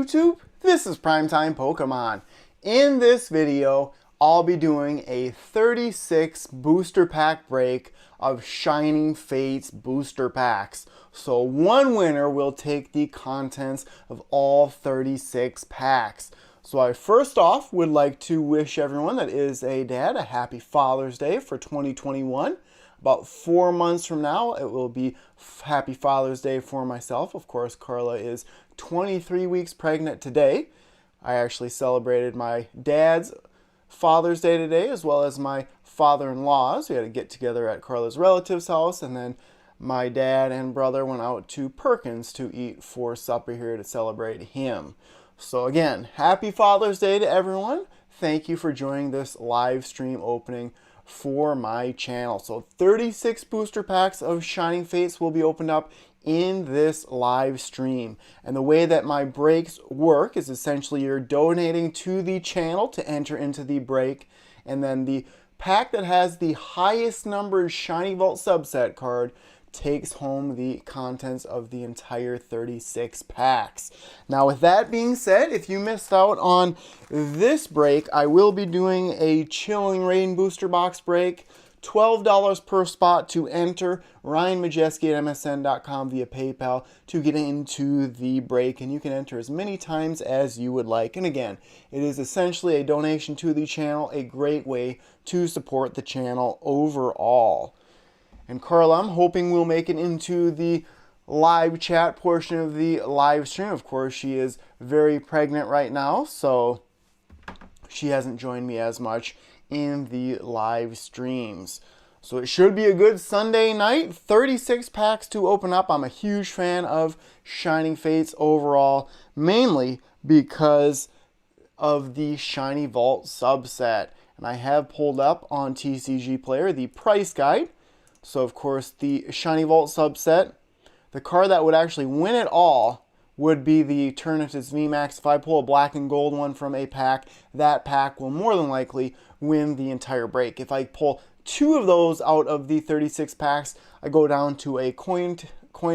YouTube? This is Primetime Pokemon. In this video, I'll be doing a 36 booster pack break of Shining Fates booster packs. So one winner will take the contents of all 36 packs. So I first off would like to wish everyone that is a dad a happy Father's Day for 2021. About 4 months from now, it will be Happy Father's Day for myself. Of course, Carla is 23 weeks pregnant today. I actually celebrated my dad's Father's Day today, as well as my father-in-law's. We had to get together at Carla's relative's house, and then my dad and brother went out to Perkins to eat for supper here to celebrate him. So again, Happy Father's Day to everyone. Thank you for joining this live stream opening for my channel. So 36 booster packs of Shining Fates will be opened up in this live stream. And the way that my breaks work is essentially you're donating to the channel to enter into the break, and then the pack that has the highest numbered Shiny Vault subset card takes home the contents of the entire 36 packs. Now with that being said, if you missed out on this break, I will be doing a Chilling Reign booster box break. $12 per spot to enter. ryanmajeske at msn.com via PayPal to get into the break, and you can enter as many times as you would like. And again, it is essentially a donation to the channel, a great way to support the channel overall. And Carla, I'm hoping we'll make it into the live chat portion of the live stream. Of course, she is very pregnant right now, so she hasn't joined me as much in the live streams. So it should be a good Sunday night. 36 packs to open up. I'm a huge fan of Shining Fates overall, mainly because of the Shiny Vault subset. And I have pulled up on TCG Player the price guide. So of course the Shiny Vault subset, the card that would actually win it all would be the Eternatus VMAX. If I pull a black and gold one from a pack, that pack will more than likely win the entire break. If I pull 2 of those out of the 36 packs, I go down to a coin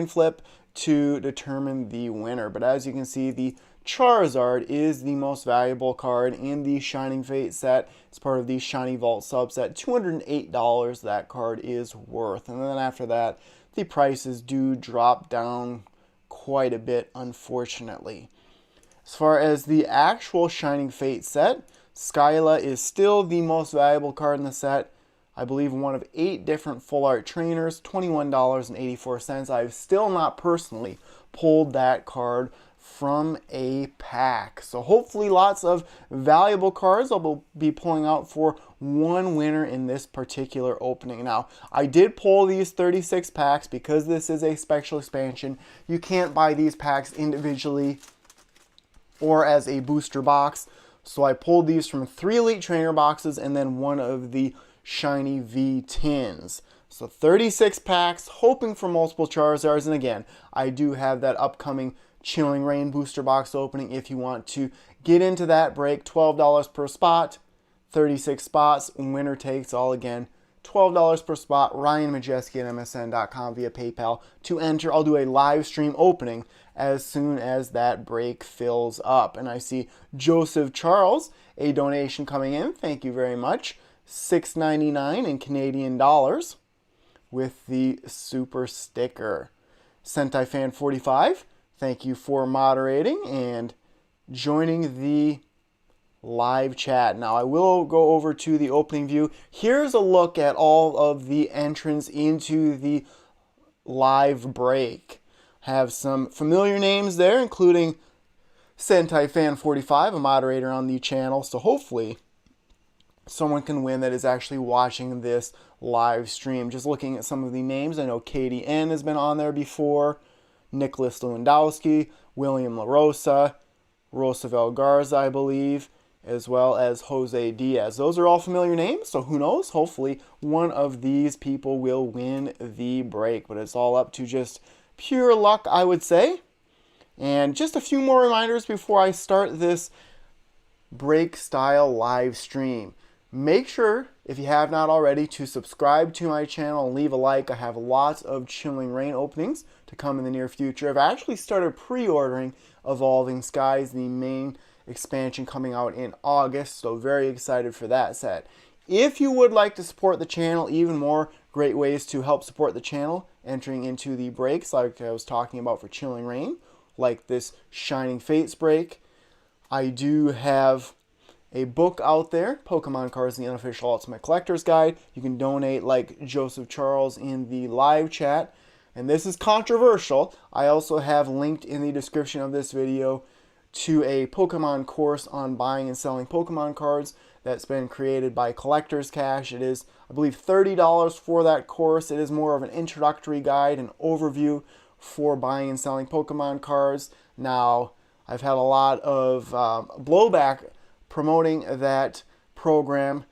flip to determine the winner. But as you can see, the Charizard is the most valuable card in the Shining Fate set. It's part of the Shiny Vault subset. $208 that card is worth. And then after that, the prices do drop down quite a bit, unfortunately. As far as the actual Shining Fate set, Skyla is still the most valuable card in the set. I believe one of 8 different full art trainers, $21.84. I've still not personally pulled that card from a pack. So hopefully lots of valuable cards I'll be pulling out for one winner in this particular opening. Now, I did pull these 36 packs because this is a special expansion. You can't buy these packs individually or as a booster box. So I pulled these from 3 Elite Trainer boxes and then one of the Shiny V tins. So 36 packs, hoping for multiple Charizards. And again, I do have that upcoming Chilling Reign booster box opening if you want to get into that break. $12 per spot, 36 spots, winner takes all. Again, $12 per spot. ryanmajeske at msn.com via PayPal to enter. I'll do a live stream opening as soon as that break fills up. And I see Joseph Charles, a donation coming in. Thank you very much. $6.99 in Canadian dollars with the super sticker. Sentai Fan 45. Thank you for moderating and joining the live chat. Now I will go over to the opening view. Here's a look at all of the entrants into the live break. Have some familiar names there, including Sentai Fan 45, a moderator on the channel. So hopefully someone can win that is actually watching this live stream. Just looking at some of the names, I know Katie N has been on there before. Nicholas Lewandowski, William LaRosa, Roosevelt Garza, I believe, as well as Jose Diaz. Those are all familiar names, so who knows? Hopefully one of these people will win the break, but it's all up to just pure luck, I would say. And just a few more reminders before I start this break style live stream. Make sure, if you have not already, to subscribe to my channel and leave a like. I have lots of Chilling Reign openings to come in the near future. I've actually started pre-ordering Evolving Skies, the main expansion coming out in August, so very excited for that set. If you would like to support the channel even more, great ways to help support the channel, entering into the breaks like I was talking about for Chilling Reign, like this Shining Fates break. I do have a book out there, Pokemon Cards, the Unofficial Ultimate Collector's Guide. You can donate like Joseph Charles in the live chat. And this is controversial. I also have linked in the description of this video to a Pokemon course on buying and selling Pokemon cards that's been created by Collector's Cash. It is, I believe, $30 for that course. It is more of an introductory guide, an overview for buying and selling Pokemon cards. Now, I've had a lot of blowback promoting that program.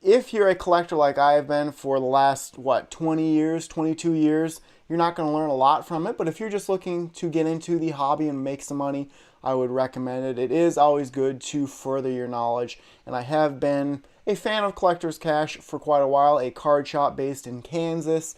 If you're a collector like I have been for the last, 20 years, 22 years, you're not going to learn a lot from it. But if you're just looking to get into the hobby and make some money, I would recommend it. It is always good to further your knowledge. And I have been a fan of Collector's Cash for quite a while, a card shop based in Kansas.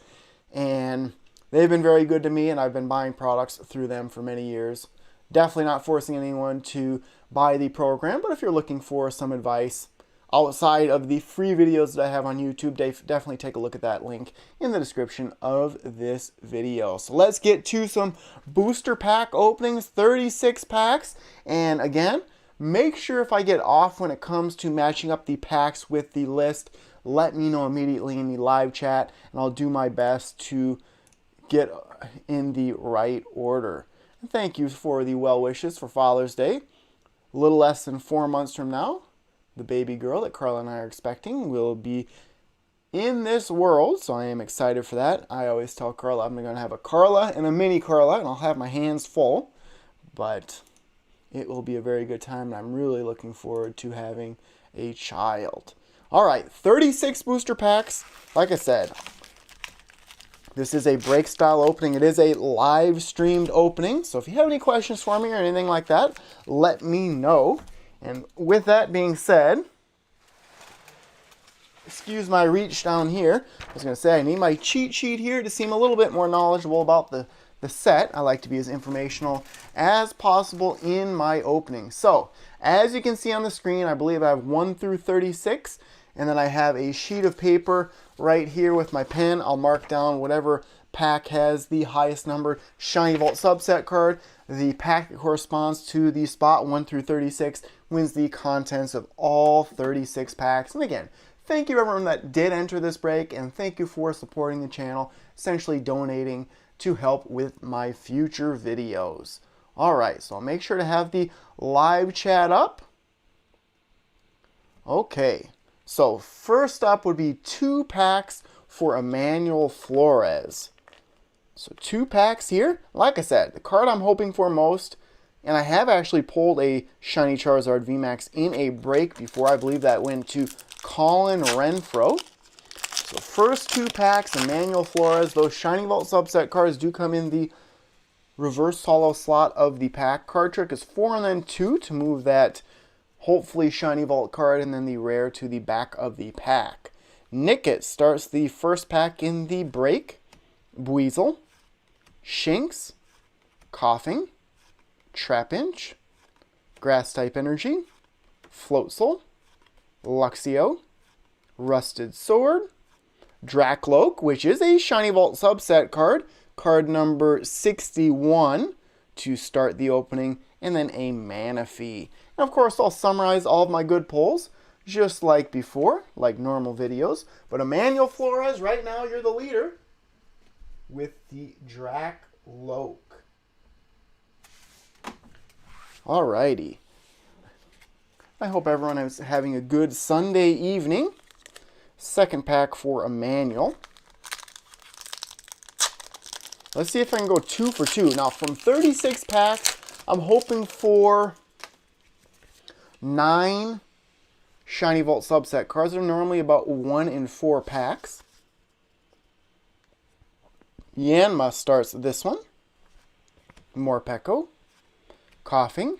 And they've been very good to me, and I've been buying products through them for many years. Definitely not forcing anyone to buy the program, but if you're looking for some advice outside of the free videos that I have on YouTube, definitely take a look at that link in the description of this video. So let's get to some booster pack openings, 36 packs. And again, make sure if I get off when it comes to matching up the packs with the list, let me know immediately in the live chat, and I'll do my best to get in the right order. And thank you for the well wishes for Father's Day. A little less than 4 months from now, the baby girl that Carla and I are expecting will be in this world, so I am excited for that. I always tell Carla I'm going to have a Carla and a mini Carla, and I'll have my hands full, but it will be a very good time, and I'm really looking forward to having a child. All right, 36 booster packs. Like I said, this is a break style opening. It is a live streamed opening. So if you have any questions for me or anything like that, let me know. And with that being said, excuse my reach down here. I was going to say I need my cheat sheet here to seem a little bit more knowledgeable about the set. I like to be as informational as possible in my opening. So as you can see on the screen, I believe I have 1 through 36. And then I have a sheet of paper right here with my pen. I'll mark down whatever pack has the highest number Shiny Vault subset card. The pack that corresponds to the spot 1 through 36 wins the contents of all 36 packs. And again, thank you everyone that did enter this break, and thank you for supporting the channel, essentially donating to help with my future videos. Alright, so I'll make sure to have the live chat up. Okay. So first up would be 2 packs for Emmanuel Flores. So 2 packs here. Like I said, the card I'm hoping for most, and I have actually pulled a Shiny Charizard VMAX in a break before. I believe that went to Colin Renfro. So first 2 packs, Emmanuel Flores. Those Shiny Vault subset cards do come in the reverse hollow slot of the pack. Card trick is 4 and then 2 to move that hopefully Shiny Vault card, and then the rare to the back of the pack. Nickett starts the first pack in the break. Buizel, Shinx, Coughing, Trapinch, Grass-type Energy, Floatzel, Luxio, Rusted Sword, Dracloak, which is a Shiny Vault subset card, card number 61 to start the opening, and then a Manaphy. And of course, I'll summarize all of my good pulls, just like before, like normal videos. But Emmanuel Flores, right now, you're the leader with the Dracloak. Alrighty. I hope everyone is having a good Sunday evening. Second pack for Emmanuel. Let's see if I can go 2 for 2. Now, from 36 packs, I'm hoping for 9 Shiny Vault subset cards. They're normally about 1 in 4 packs. Yanma starts this one. Morpeko, Coughing,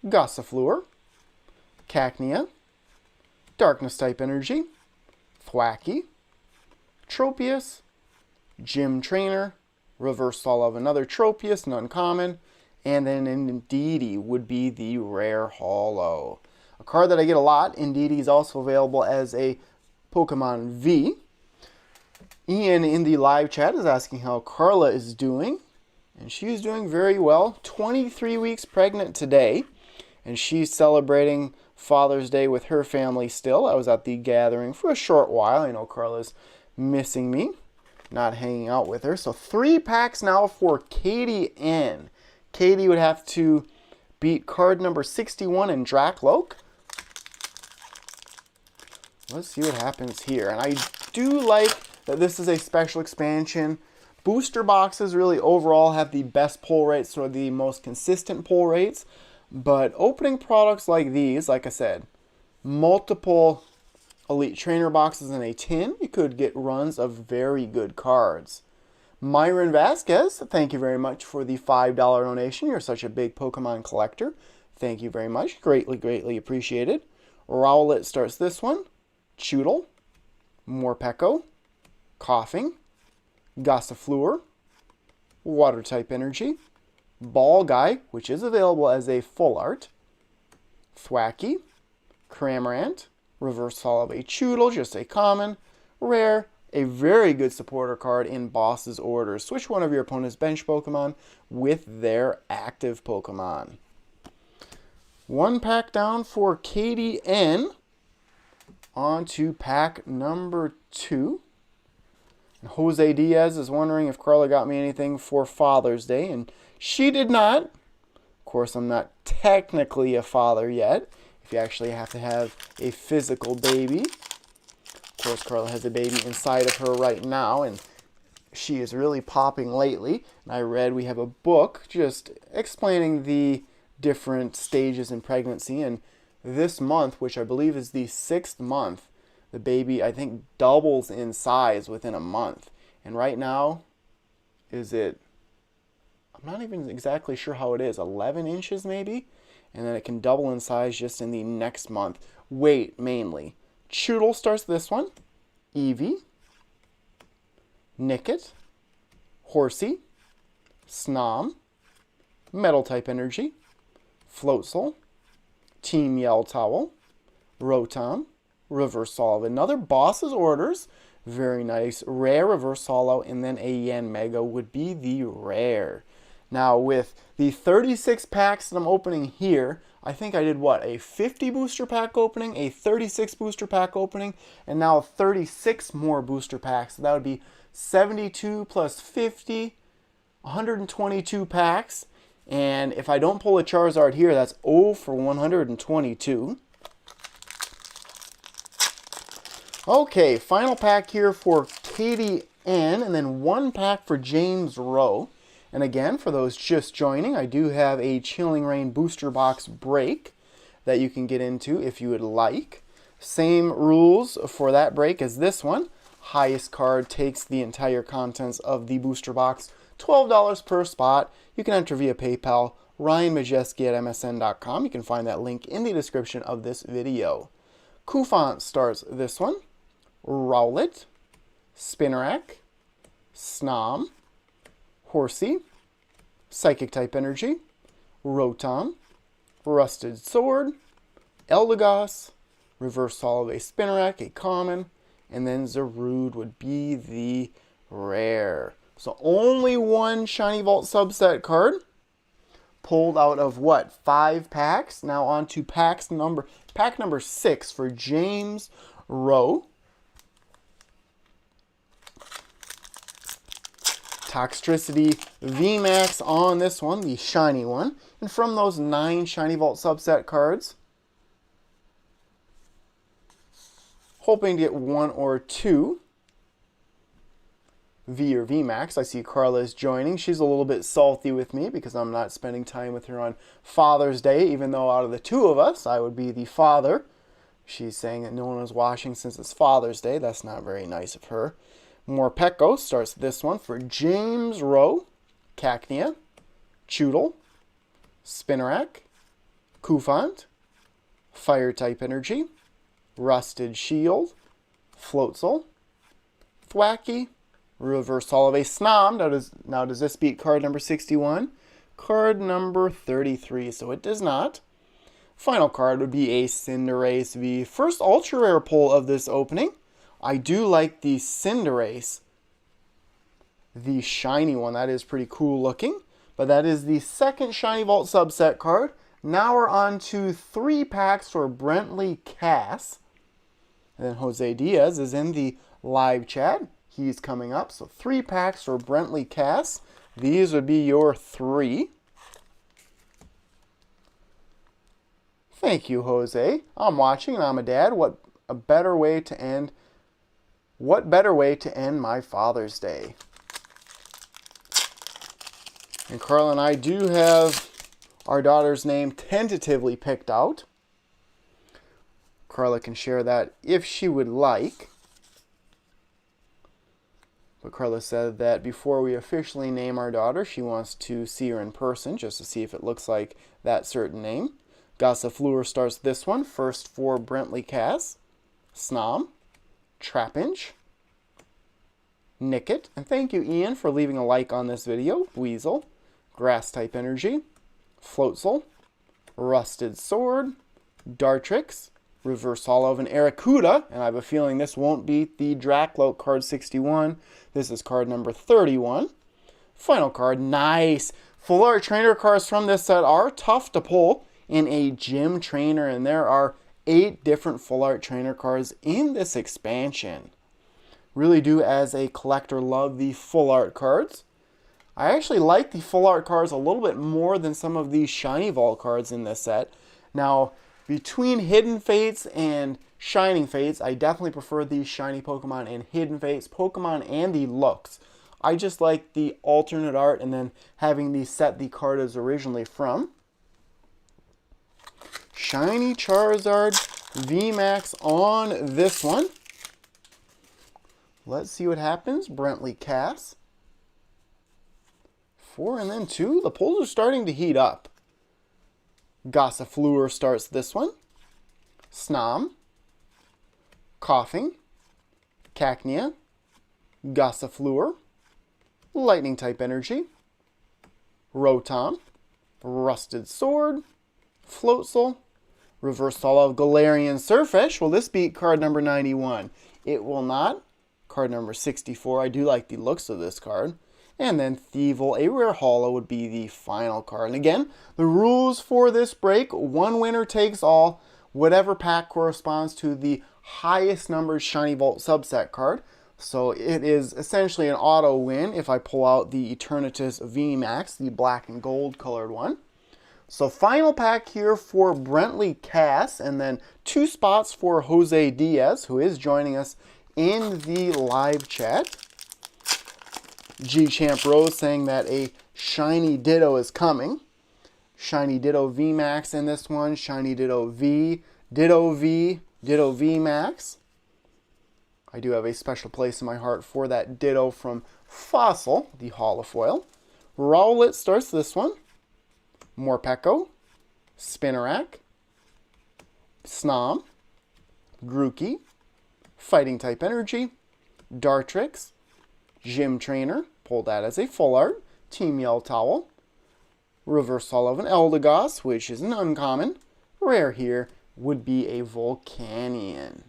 Gossifleur, Cacnea, Darkness type energy, Thwackey, Tropius, Gym Trainer, reversal of another Tropius, an uncommon, and then Indeedee would be the rare holo. A card that I get a lot. Indeedee is also available as a Pokemon V. Ian in the live chat is asking how Carla is doing, and she's doing very well. 23 weeks pregnant today, and she's celebrating Father's Day with her family still. I was at the gathering for a short while. I know Carla's missing me, not hanging out with her. So 3 packs now for Katie N. Katie would have to beat card number 61 in Dracloak. Let's see what happens here. And I do like that this is a special expansion. Booster boxes really overall have the best pull rates or the most consistent pull rates. But opening products like these, like I said, multiple Elite Trainer boxes in a tin, you could get runs of very good cards. Myron Vasquez, thank you very much for the $5 donation. You're such a big Pokemon collector. Thank you very much. Greatly, greatly appreciated. Rowlet starts this one. Choodle, Morpeko, Coughing, Gossifleur, Water type energy, Ball Guy, which is available as a full art, Thwackey, Cramorant, reverse holo of a Choodle, just a common, rare, a very good supporter card in Boss's Orders. Switch one of your opponent's bench Pokemon with their active Pokemon. 1 pack down for Katie N. On to pack number 2. And Jose Diaz is wondering if Carla got me anything for Father's Day, and she did not. Of course, I'm not technically a father yet, if you actually have to have a physical baby. Of course, Carla has a baby inside of her right now, and she is really popping lately. And I read we have a book just explaining the different stages in pregnancy, and this month, which I believe is the 6th month, the baby, I think, doubles in size within a month. And right now, I'm not even exactly sure how it is, 11 inches maybe? And then it can double in size just in the next month. Weight, mainly. Choodle starts this one. Eevee. Nickit. Horsey. Snom. Metal type energy. Floatzel. Team Yell Towel, Rotom, reverse holo of another Boss's Orders, very nice, rare reverse holo, and then a Yanmega would be the rare. Now with the 36 packs that I'm opening here, I think I did what, a 50 booster pack opening, a 36 booster pack opening, and now 36 more booster packs. So that would be 72 plus 50, 122 packs. And if I don't pull a Charizard here, that's 0 for 122. Okay, final pack here for Katie N, and then 1 pack for James Rowe. And again, for those just joining, I do have a Chilling Reign booster box break that you can get into if you would like. Same rules for that break as this one. Highest card takes the entire contents of the booster box. $12 per spot. You can enter via PayPal, ryanmajeske at msn.com. You can find that link in the description of this video. Kufant starts this one. Rowlet, Spinarak, Snom, Horsey, Psychic type energy, Rotom, Rusted Sword, Eldegoss, reverse holo of a Spinarak, a common, and then Zarude would be the rare. So only 1 Shiny Vault subset card pulled out of what, 5 packs? Now on to pack number 6 for James Rowe. Toxtricity VMAX on this one, the shiny one. And from those 9 Shiny Vault subset cards, hoping to get 1 or 2 V or VMAX. I see Carla is joining. She's a little bit salty with me because I'm not spending time with her on Father's Day, even though out of the 2 of us, I would be the father. She's saying that no one was watching since it's Father's Day. That's not very nice of her. Morpeko starts this one for James Rowe. Cacnea, Choodle, Spinarak, Kufant, Fire type energy, Rusted Shield, Floatzel, Thwackey, Reversal of a Snom. Now does this beat card number 61? Card number 33, so it does not. Final card would be a Cinderace, the first ultra rare pull of this opening. I do like the Cinderace, the shiny one. That is pretty cool looking. But that is the second Shiny Vault subset card. Now we're on to 3 packs for Brentley Cass. And then Jose Diaz is in the live chat. He's coming up. So 3 packs for Brentley Cass. These would be your 3. Thank you, Jose. I'm watching and I'm a dad. What better way to end my Father's Day? And Carla and I do have our daughter's name tentatively picked out. Carla can share that if she would like. But Carla said that before we officially name our daughter, she wants to see her in person just to see if it looks like that certain name. Gossifleur starts this one. First for Brentley Cass, Snom, Trapinch, Nickit, and thank you, Ian, for leaving a like on this video. Weasel, Grass-type Energy, Floatzel, Rusted Sword, Dartrix, Reverse Hollow of an Arrokuda, and I have a feeling this won't beat the Dracloak card 61. This is card number 31. Final card, nice. Full art trainer cards from this set are tough to pull in a gym trainer, and there are 8 different full art trainer cards in this expansion. Really do, as a collector, love the full art cards. I actually like the full art cards a little bit more than some of these Shiny Vault cards in this set. Now, between Hidden Fates and Shining Fates, I definitely prefer these Shiny Pokemon and Hidden Fates Pokemon and the looks. I just like the alternate art and then having the set the card is originally from. Shiny Charizard VMAX on this one. Let's see what happens. Brentley Cass. 4 and then 2. The pulls are starting to heat up. Gossifleur starts this one. Snom. Coughing. Cacnea. Gossifleur. Lightning type Energy. Rotom. Rusted Sword. Floatzel. Reverse Hollow of Galarian Surfish. Will this beat card number 91? It will not. Card number 64. I do like the looks of this card. And then Thievul, a rare holo, would be the final card. And again, the rules for this break, one winner takes all. Whatever pack corresponds to the highest numbered Shiny Vault subset card. So it is essentially an auto win if I pull out the Eternatus VMAX, the black and gold colored one. So final pack here for Brentley Cass, and then 2 spots for Jose Diaz, who is joining us in the live chat. G-Champ Rose saying that a Shiny Ditto is coming. Shiny Ditto VMAX in this one. Shiny Ditto V. Ditto V. Ditto VMAX. I do have a special place in my heart for that Ditto from Fossil, the holofoil. Rowlet starts this one. Morpeko. Spinarak. Snom. Grookey. Fighting type Energy. Dartrix. Gym Trainer, pull that as a full art. Team Yell Towel. Reversal of an Eldegoss, which is an uncommon. Rare here would be a Volcanion.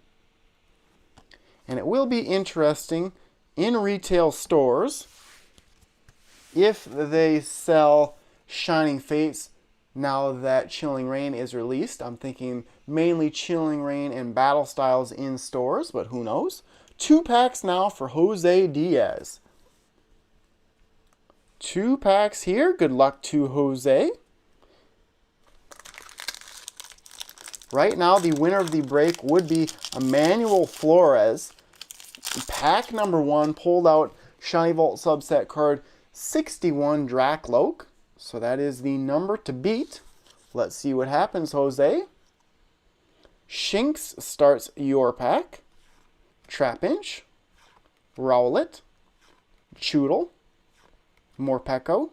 And it will be interesting in retail stores if they sell Shining Fates now that Chilling Reign is released. I'm thinking mainly Chilling Reign and Battle Styles in stores, but who knows? 2 packs now for Jose Diaz. 2 packs here. Good luck to Jose. Right now, the winner of the break would be Emmanuel Flores. Pack number 1 pulled out Shiny Vault subset card 61 Dracloak. So that is the number to beat. Let's see what happens, Jose. Shinx starts your pack. Trapinch, Rowlet, Choodle, Morpeko,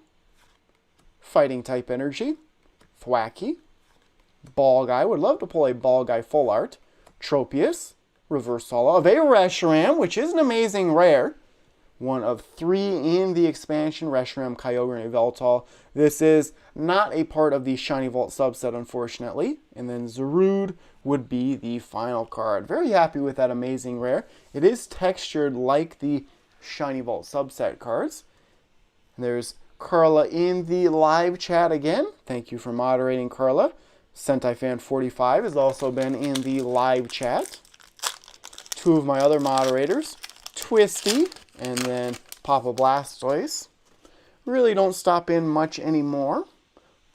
Fighting type Energy, Thwackey, Ball Guy. Would love to pull a Ball Guy full art. Tropius, reverse holo of a Reshiram, which is an amazing rare. One of 3 in the expansion, Reshiram, Kyogre, and Yveltal. This is not a part of the Shiny Vault subset, unfortunately. And then Zarude would be the final card. Very happy with that amazing rare. It is textured like the Shiny Vault subset cards. And there's Carla in the live chat again. Thank you for moderating, Carla. SentaiFan45 has also been in the live chat. 2 of my other moderators, Twisty and then Papa Blastoise, really don't stop in much anymore.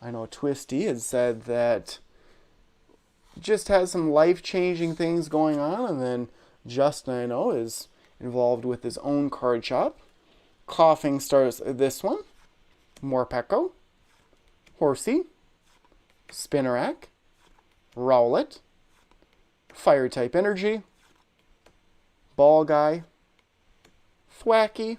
I know Twisty has said that just has some life-changing things going on, and then Justin, I know, is involved with his own card shop. Coughing starts this one. Morpeko, Horsey, Spinarak, Rowlet, Fire-type Energy, Ball Guy, Thwacky,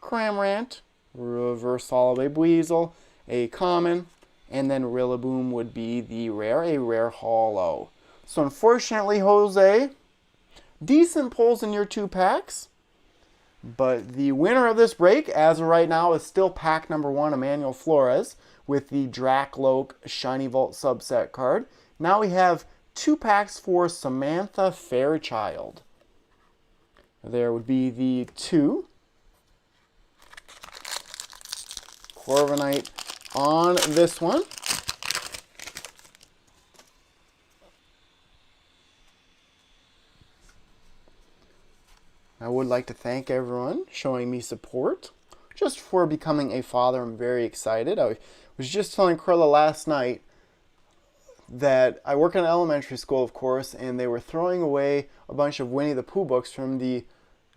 Cramorant, reverse holo a Buizel, a common, and then Rillaboom would be the rare, a rare holo. So unfortunately, Jose, decent pulls in your 2 packs, but the winner of this break, as of right now, is still pack number 1, Emmanuel Flores, with the Dracloak Shiny Vault subset card. Now we have 2 packs for Samantha Fairchild. There would be the 2 Corviknight on this one. I would like to thank everyone showing me support. Just for becoming a father, I'm very excited. I was just telling Carla last night that I work in an elementary school, of course, and they were throwing away a bunch of Winnie the Pooh books from the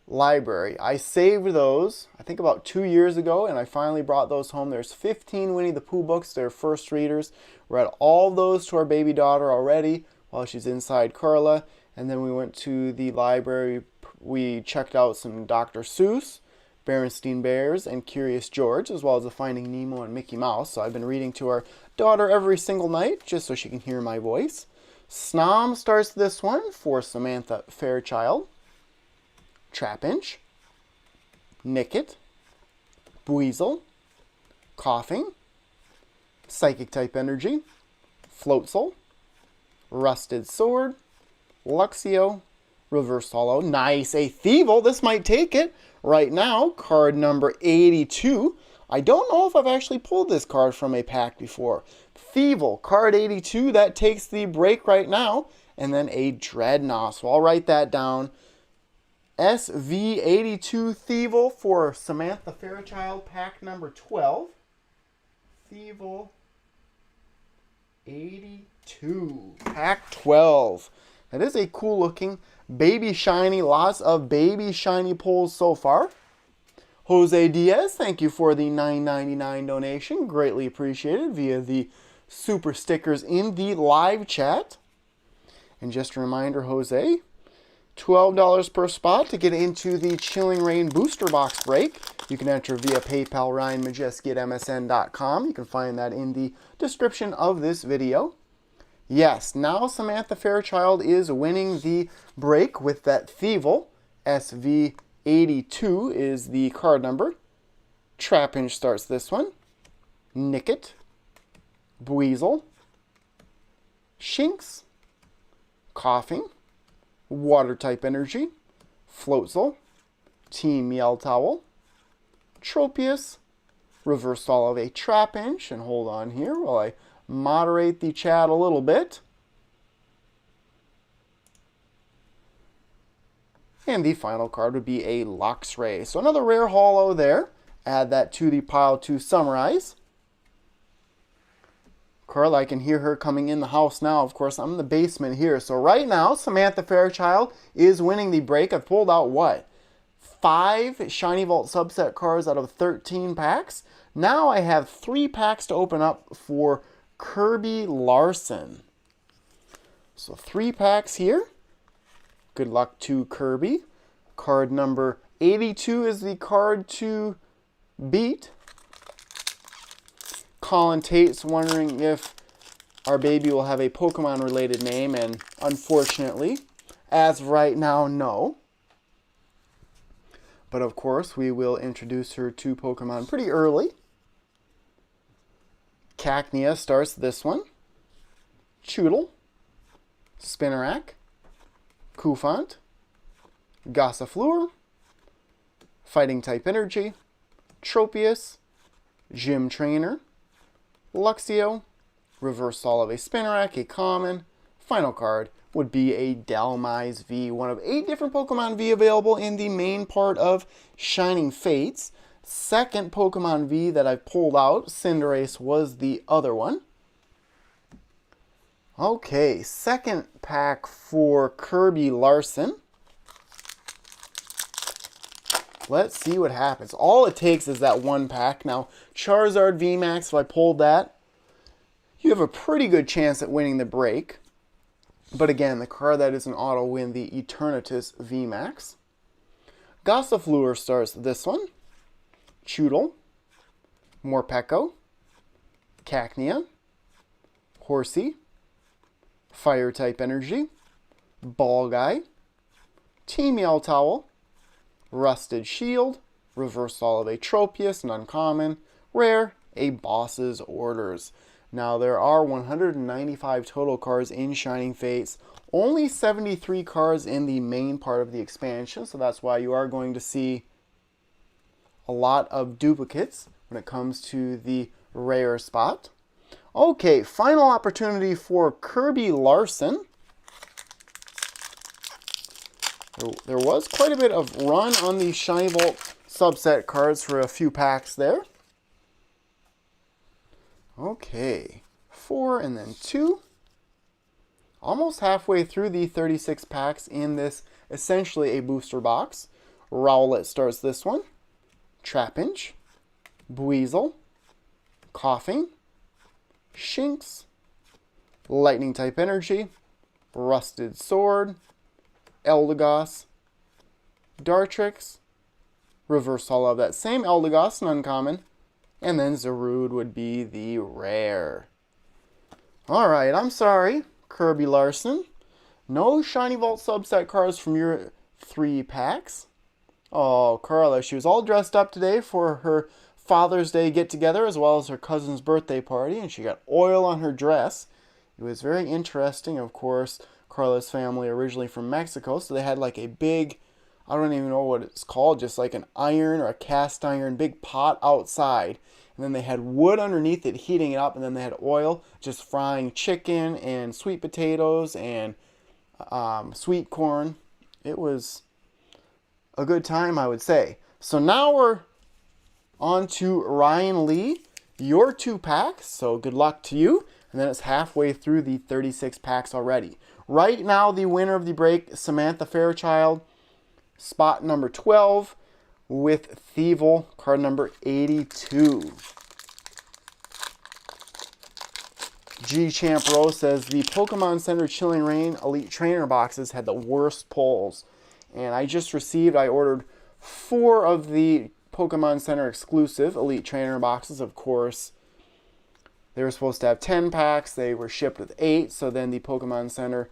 library. I saved those, I think about 2 years ago, and I finally brought those home. There's 15 Winnie the Pooh books. They're first readers. Read all those to our baby daughter already while she's inside Carla. And then we went to the library. We checked out some Dr. Seuss, Berenstain Bears, and Curious George, as well as the Finding Nemo and Mickey Mouse. So I've been reading to our daughter every single night, just so she can hear my voice. Snom starts this one for Samantha Fairchild. Trapinch, Nickit, Buizel, Coughing, Psychic-type Energy, Floatzel, Rusted Sword, Luxio, reverse holo. Nice, a Thievul. This might take it right now. Card number 82. I don't know if I've actually pulled this card from a pack before. Thievul, card 82. That takes the break right now. And then a Dreadnought. So I'll write that down. SV82 Thievul for Samantha Fairchild, pack number 12. Thievul 82, pack 12. That is a cool looking baby shiny. Lots of baby shiny pulls so far. Jose Diaz, thank you for the $9.99 donation. Greatly appreciated via the super stickers in the live chat. And just a reminder, Jose, $12 per spot to get into the Chilling Reign booster box break. You can enter via PayPal, ryanmajeske at msn.com. You can find that in the description of this video. Yes, now Samantha Fairchild is winning the break with that Thievul. SV82 is the card number. Trapinch starts this one. Nickit, Buizel, Shinx, Coughing, Water-type Energy, Floatzel, Team Yelltowel, Tropius, reverse holo of a Trapinch, and hold on here while I moderate the chat a little bit. And the final card would be a Luxray. So another rare holo there. Add that to the pile to summarize. Carla, I can hear her coming in the house now. Of course, I'm in the basement here. So right now, Samantha Fairchild is winning the break. I've pulled out what? 5 Shiny Vault subset cards out of 13 packs. Now I have 3 packs to open up for Kirby Larson. So 3 packs here. Good luck to Kirby. Card number 82 is the card to beat. Colin Tate's wondering if our baby will have a Pokemon related name, and unfortunately, as of right now, no. But of course, we will introduce her to Pokemon pretty early. Cacnea starts this one. Choodle, Spinarak, Cufant, Gossifleur, Fighting type Energy, Tropius, Gym Trainer, Luxio, Reversal of a Spinarak, a common. Final card would be a Dhelmise V, one of 8 different Pokemon V available in the main part of Shining Fates. Second Pokemon V that I pulled out, Cinderace was the other one. Okay, second pack for Kirby Larson. Let's see what happens. All it takes is that one pack. Now, Charizard VMAX, if I pulled that, you have a pretty good chance at winning the break. But again, the card that is an auto win, the Eternatus VMAX. Gossifleur starts this one. Choodle, Morpeko, Cacnea, Horsey, Fire type Energy, Ball Guy, Team Yell Towel, Rusted Shield, Reversal of a Tropius, an uncommon, rare, a Boss's Orders. Now there are 195 total cards in Shining Fates, only 73 cards in the main part of the expansion, so that's why you are going to see a lot of duplicates when it comes to the rare spot. Okay, final opportunity for Kirby Larson. There was quite a bit of run on the Shiny Vault subset cards for a few packs there. Okay, 4 and then 2. Almost halfway through the 36 packs in this, essentially a booster box. Rowlet starts this one. Trapinch, Buizel, Coughing, Shinx, Lightning type Energy, Rusted Sword, Eldegoss, Dartrix, Reversal of that same Eldegoss, an uncommon, and then Zarude would be the rare. Alright, I'm sorry, Kirby Larson. No Shiny Vault subset cards from your 3 packs. Oh, Carla, she was all dressed up today for her Father's Day get-together as well as her cousin's birthday party, and she got oil on her dress. It was very interesting. Of course, Carla's family originally from Mexico, so they had like a big, I don't even know what it's called, just like an iron or a cast iron big pot outside. And then they had wood underneath it heating it up, and then they had oil just frying chicken and sweet potatoes and sweet corn. It was a good time, I would say. So now we're on to Ryan Lee, your 2 packs. So good luck to you. And then it's halfway through the 36 packs already. Right now, the winner of the break, Samantha Fairchild, spot number 12 with Thievul, card number 82. G Champ Rose says the Pokemon Center Chilling Reign Elite Trainer boxes had the worst pulls. And I just received, I ordered 4 of the Pokemon Center exclusive Elite Trainer boxes. Of course, they were supposed to have 10 packs. They were shipped with 8. So then the Pokemon Center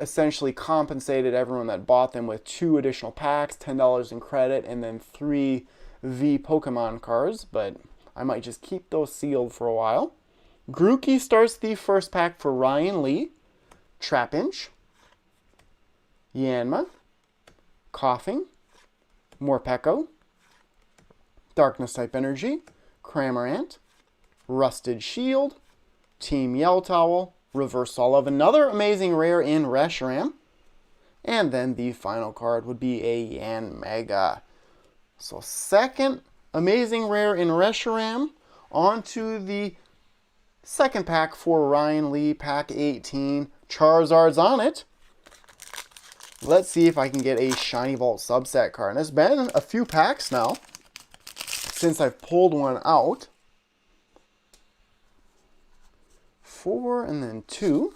essentially compensated everyone that bought them with 2 additional packs, $10 in credit, and then 3 V Pokemon cards. But I might just keep those sealed for a while. Grookey starts the first pack for Ryan Lee. Trapinch, Yanma, Coughing, Morpeko, Darkness type Energy, Cramorant, Rusted Shield, Team Yell Towel, Reversal of another amazing rare in Reshiram, and then the final card would be a Yanmega. So second amazing rare in Reshiram. On to the second pack for Ryan Lee, pack 18. Charizard's on it. Let's see if I can get a Shiny Vault subset card. And it's been a few packs now since I've pulled one out. 4 and then 2.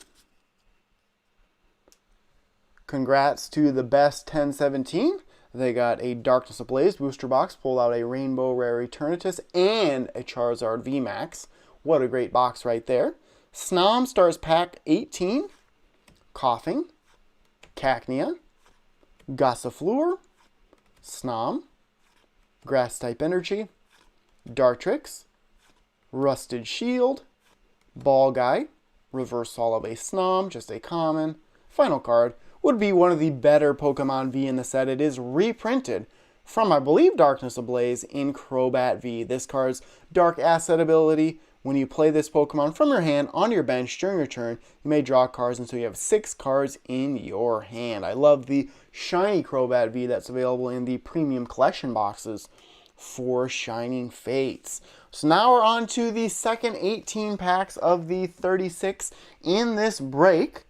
Congrats to the best 1017. They got a Darkness Ablaze booster box, pulled out a Rainbow Rare Eternatus and a Charizard VMAX. What a great box right there. Snom starts pack 18. Coughing, Cacnea, Gossifleur, Snom, Grass-type Energy, Dartrix, Rusted Shield, Ball Guy, Reversal of a Snom, just a common. Final card would be one of the better Pokemon V in the set. It is reprinted from, I believe, Darkness Ablaze in Crobat V. This card's Dark Asset ability: when you play this Pokemon from your hand on your bench during your turn, you may draw cards until you have 6 cards in your hand. I love the shiny Crobat V that's available in the premium collection boxes for Shining Fates. So now we're on to the second 18 packs of the 36 in this break,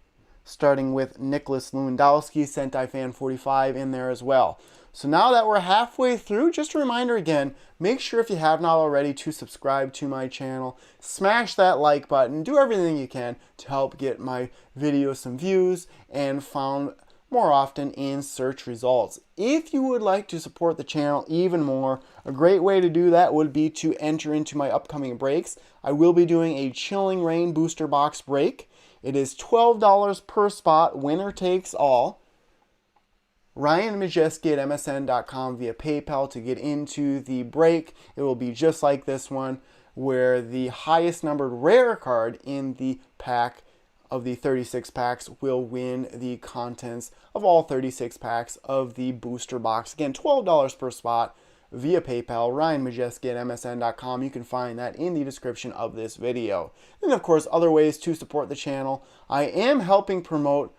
starting with Nicholas Lewandowski, Sentai Fan 45 in there as well. So now that we're halfway through, just a reminder again, make sure if you have not already to subscribe to my channel, smash that like button, do everything you can to help get my videos some views and found more often in search results. If you would like to support the channel even more, a great way to do that would be to enter into my upcoming breaks. I will be doing a Chilling Reign booster box break. It is $12 per spot, winner takes all. ryanmajeske at msn.com via PayPal to get into the break. It will be just like this one, where the highest numbered rare card in the pack of the 36 packs will win the contents of all 36 packs of the booster box. Again, $12 per spot via PayPal, ryanmajeske at msn.com. You can find that in the description of this video. And of course, other ways to support the channel. I am helping promote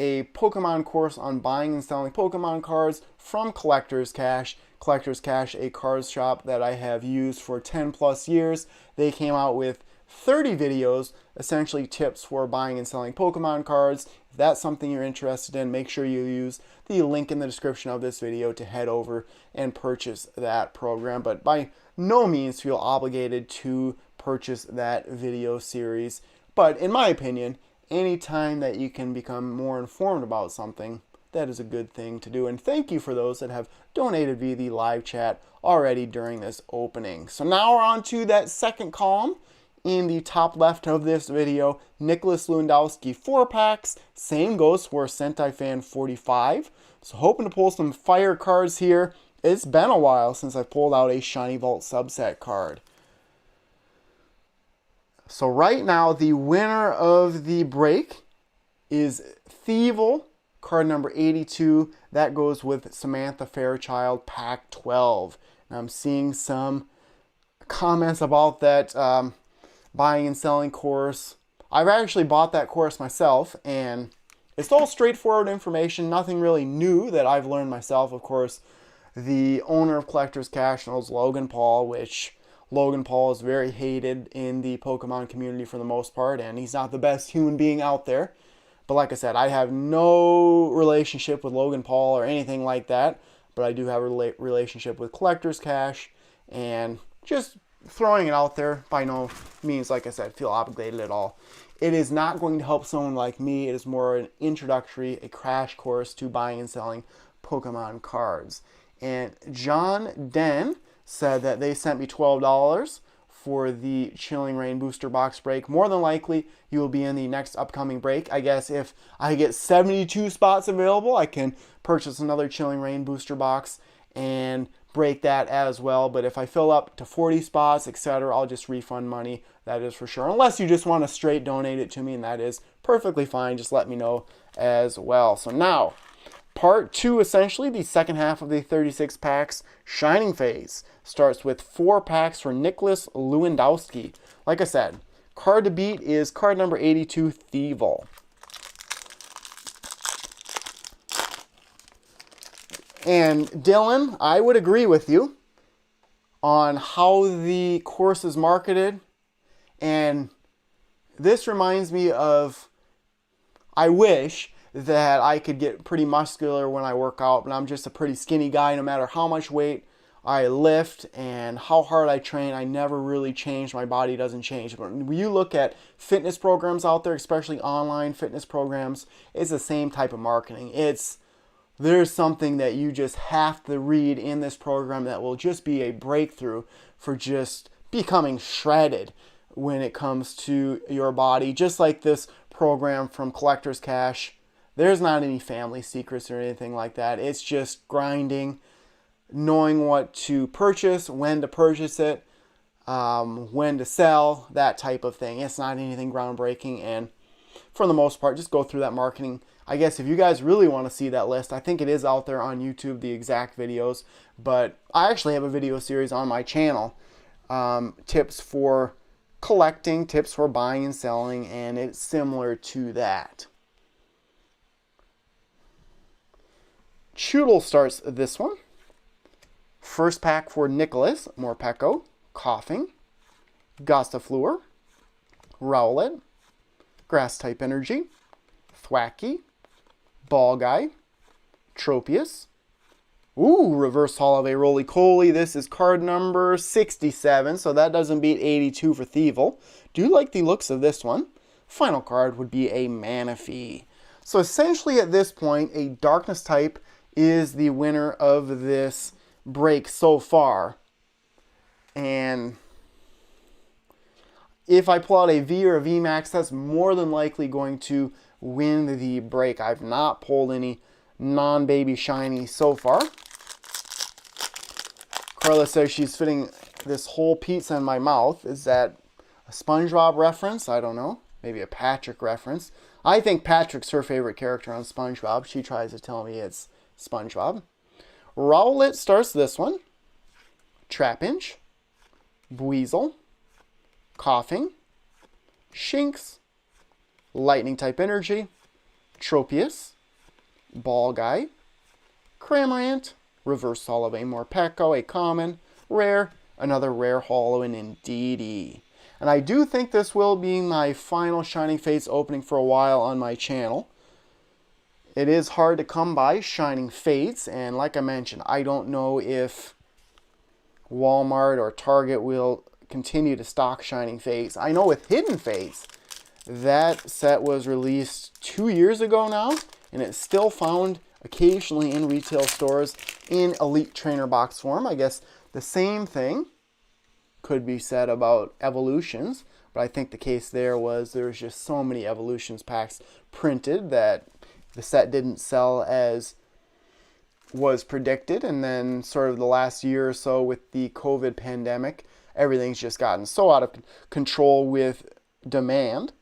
a Pokemon course on buying and selling Pokemon cards from Collector's Cash. Collector's Cash, a card shop that I have used for 10 plus years. They came out with 30 videos, essentially tips for buying and selling Pokemon cards. If that's something you're interested in, make sure you use the link in the description of this video to head over and purchase that program. But by no means feel obligated to purchase that video series. But in my opinion, anytime that you can become more informed about something, that is a good thing to do. And thank you for those that have donated via the live chat already during this opening. So now we're on to that second column. In the top left of this video, Nicholas Lewandowski 4 packs. Same goes for Sentai Fan 45. So hoping to pull some fire cards here. It's been a while since I pulled out a Shiny Vault subset card. So right now, the winner of the break is Thievel, card number 82. That goes with Samantha Fairchild, pack 12. And I'm seeing some comments about that buying and selling course. I've actually bought that course myself, and it's all straightforward information, nothing really new that I've learned myself. Of course, the owner of Collector's Cash knows Logan Paul, which Logan Paul is very hated in the Pokemon community for the most part, and he's not the best human being out there. But like I said, I have no relationship with Logan Paul or anything like that, but I do have a relationship with Collector's Cash, and just throwing it out there, by no means, like I said, feel obligated at all. It is not going to help someone like me. It is more an introductory, a crash course to buying and selling Pokemon cards. And John Den said that they sent me $12 for the Chilling Reign booster box break. More than likely, you will be in the next upcoming break. I guess if I get 72 spots available, I can purchase another Chilling Reign booster box and break that as well. But if I fill up to 40 spots, etc., I'll just refund money. That is for sure. Unless you just want to straight donate it to me, and that is perfectly fine. Just let me know as well. So now, part 2, essentially, the second half of the 36 packs Shining Phase, starts with 4 packs for Nicholas Lewandowski. Like I said, card to beat is card number 82, Thievel. And Dylan, I would agree with you on how the course is marketed. And this reminds me of, I wish that I could get pretty muscular when I work out, but I'm just a pretty skinny guy. No matter how much weight I lift and how hard I train, I never really change. My body doesn't change. But when you look at fitness programs out there, especially online fitness programs, it's the same type of marketing. There's something that you just have to read in this program that will just be a breakthrough for just becoming shredded. when it comes to your body. Just like this program from Collector's Cash, there's not any family secrets or anything like that. It's just grinding, knowing what to purchase, when to purchase it, when to sell, that type of thing. It's not anything groundbreaking, and for the most part, just go through that marketing. I guess if you guys really want to see that list, I think it is out there on YouTube, the exact videos, but I actually have a video series on my channel, tips for collecting, tips for buying and selling, and it's similar to that. Choodle starts this one. First pack for Nicholas, Morpeko, Coughing, Gossifleur, Rowlet, Grass-type Energy, Thwackey, Ball Guy, Tropius. Ooh, reverse holo of a Roly-Poly. This is card number 67, so that doesn't beat 82 for Thievul. Do like the looks of this one. Final card would be a Manaphy. So essentially at this point, a Darkness type is the winner of this break so far. And if I pull out a V or a VMAX, that's more than likely going to win the break. I've not pulled any non-baby shiny so far. Carla says she's fitting this whole pizza in my mouth. Is that a SpongeBob reference? I don't know. Maybe a Patrick reference. I think Patrick's her favorite character on SpongeBob. She tries to tell me it's SpongeBob. Rowlet starts this one. Trapinch, Buizel, Coughing, Shinx, Lightning-type Energy, Tropius, Ball Guy, Cramorant, reverse holo of a Morpeko, a common, rare, another rare holo, and Indeedee. And I do think this will be my final Shining Fates opening for a while on my channel. It is hard to come by Shining Fates, and like I mentioned, I don't know if Walmart or Target will continue to stock Shining Fates. I know with Hidden Fates, that set was released 2 years ago now, and it's still found occasionally in retail stores in Elite Trainer box form. I guess the same thing could be said about Evolutions, but I think the case there was just so many Evolutions packs printed that the set didn't sell as was predicted, and then sort of the last year or so with the COVID pandemic, everything's just gotten so out of control with demand.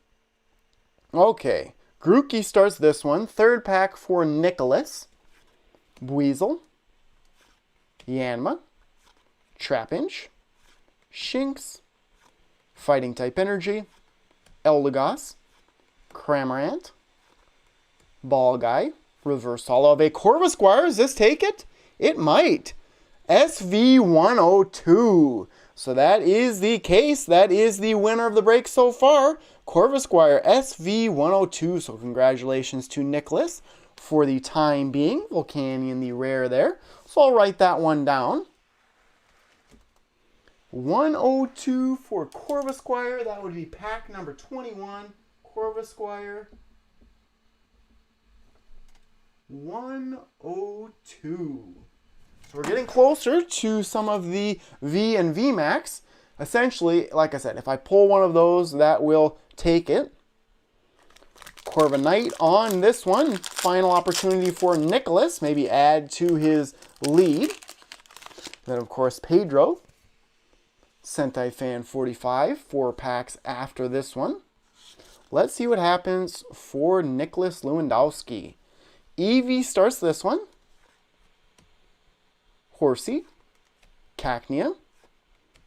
Okay, Grookey starts this one. Third pack for Nicholas, Buizel, Yanma, Trapinch, Shinx, Fighting-type Energy, Eldegoss, Cramorant, Ball Guy, reverse holo of a Corvisquire. Does this take it? It might. SV102. So that is the case. That is the winner of the break so far. Corvisquire SV102. So congratulations to Nicholas for the time being. Volcanion, the rare there. So I'll write that one down. 102 for Corvisquire. That would be pack number 21. Corvisquire 102. So we're getting closer to some of the V and VMAX. Essentially, like I said, if I pull one of those, that will take it. Corviknight on this one. Final opportunity for Nicholas. Maybe add to his lead. Then, of course, Pedro. Sentai Fan 45. 4 packs after this one. Let's see what happens for Nicholas Lewandowski. Eevee starts this one. Horsey, Cacnea,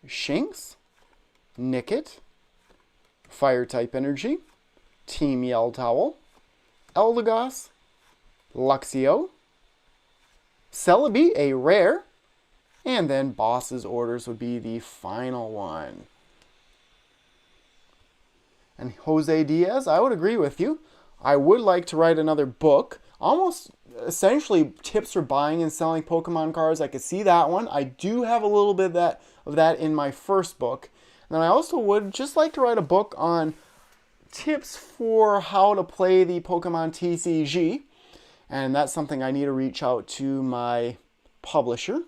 Shinx, Nickit, Fire-type Energy, Team Yell Towel, Eldegoss, Luxio, Celebi, a rare, and then Boss's Orders would be the final one. And Jose Diaz, I would agree with you. I would like to write another book, almost essentially tips for buying and selling Pokemon cards. I could see that one. I do have a little bit of that in my first book. And then I also would just like to write a book on tips for how to play the Pokemon TCG. And that's something I need to reach out to my publisher,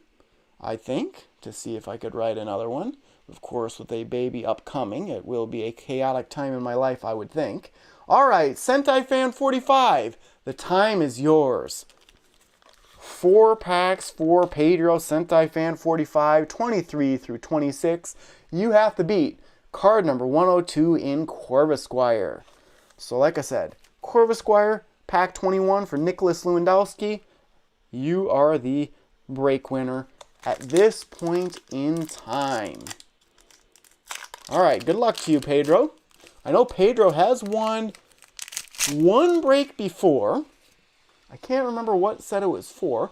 I think, to see if I could write another one. Of course, with a baby upcoming, it will be a chaotic time in my life, I would think. All right, Sentai Fan 45, the time is yours. 4 packs for Pedro, Sentai Fan 45, 23 through 26. You have to beat card number 102 in Corvisquire. So like I said, Corvisquire, pack 21 for Nicholas Lewandowski. You are the break winner at this point in time. All right, good luck to you, Pedro. I know Pedro has won one break before. I can't remember what set it was for.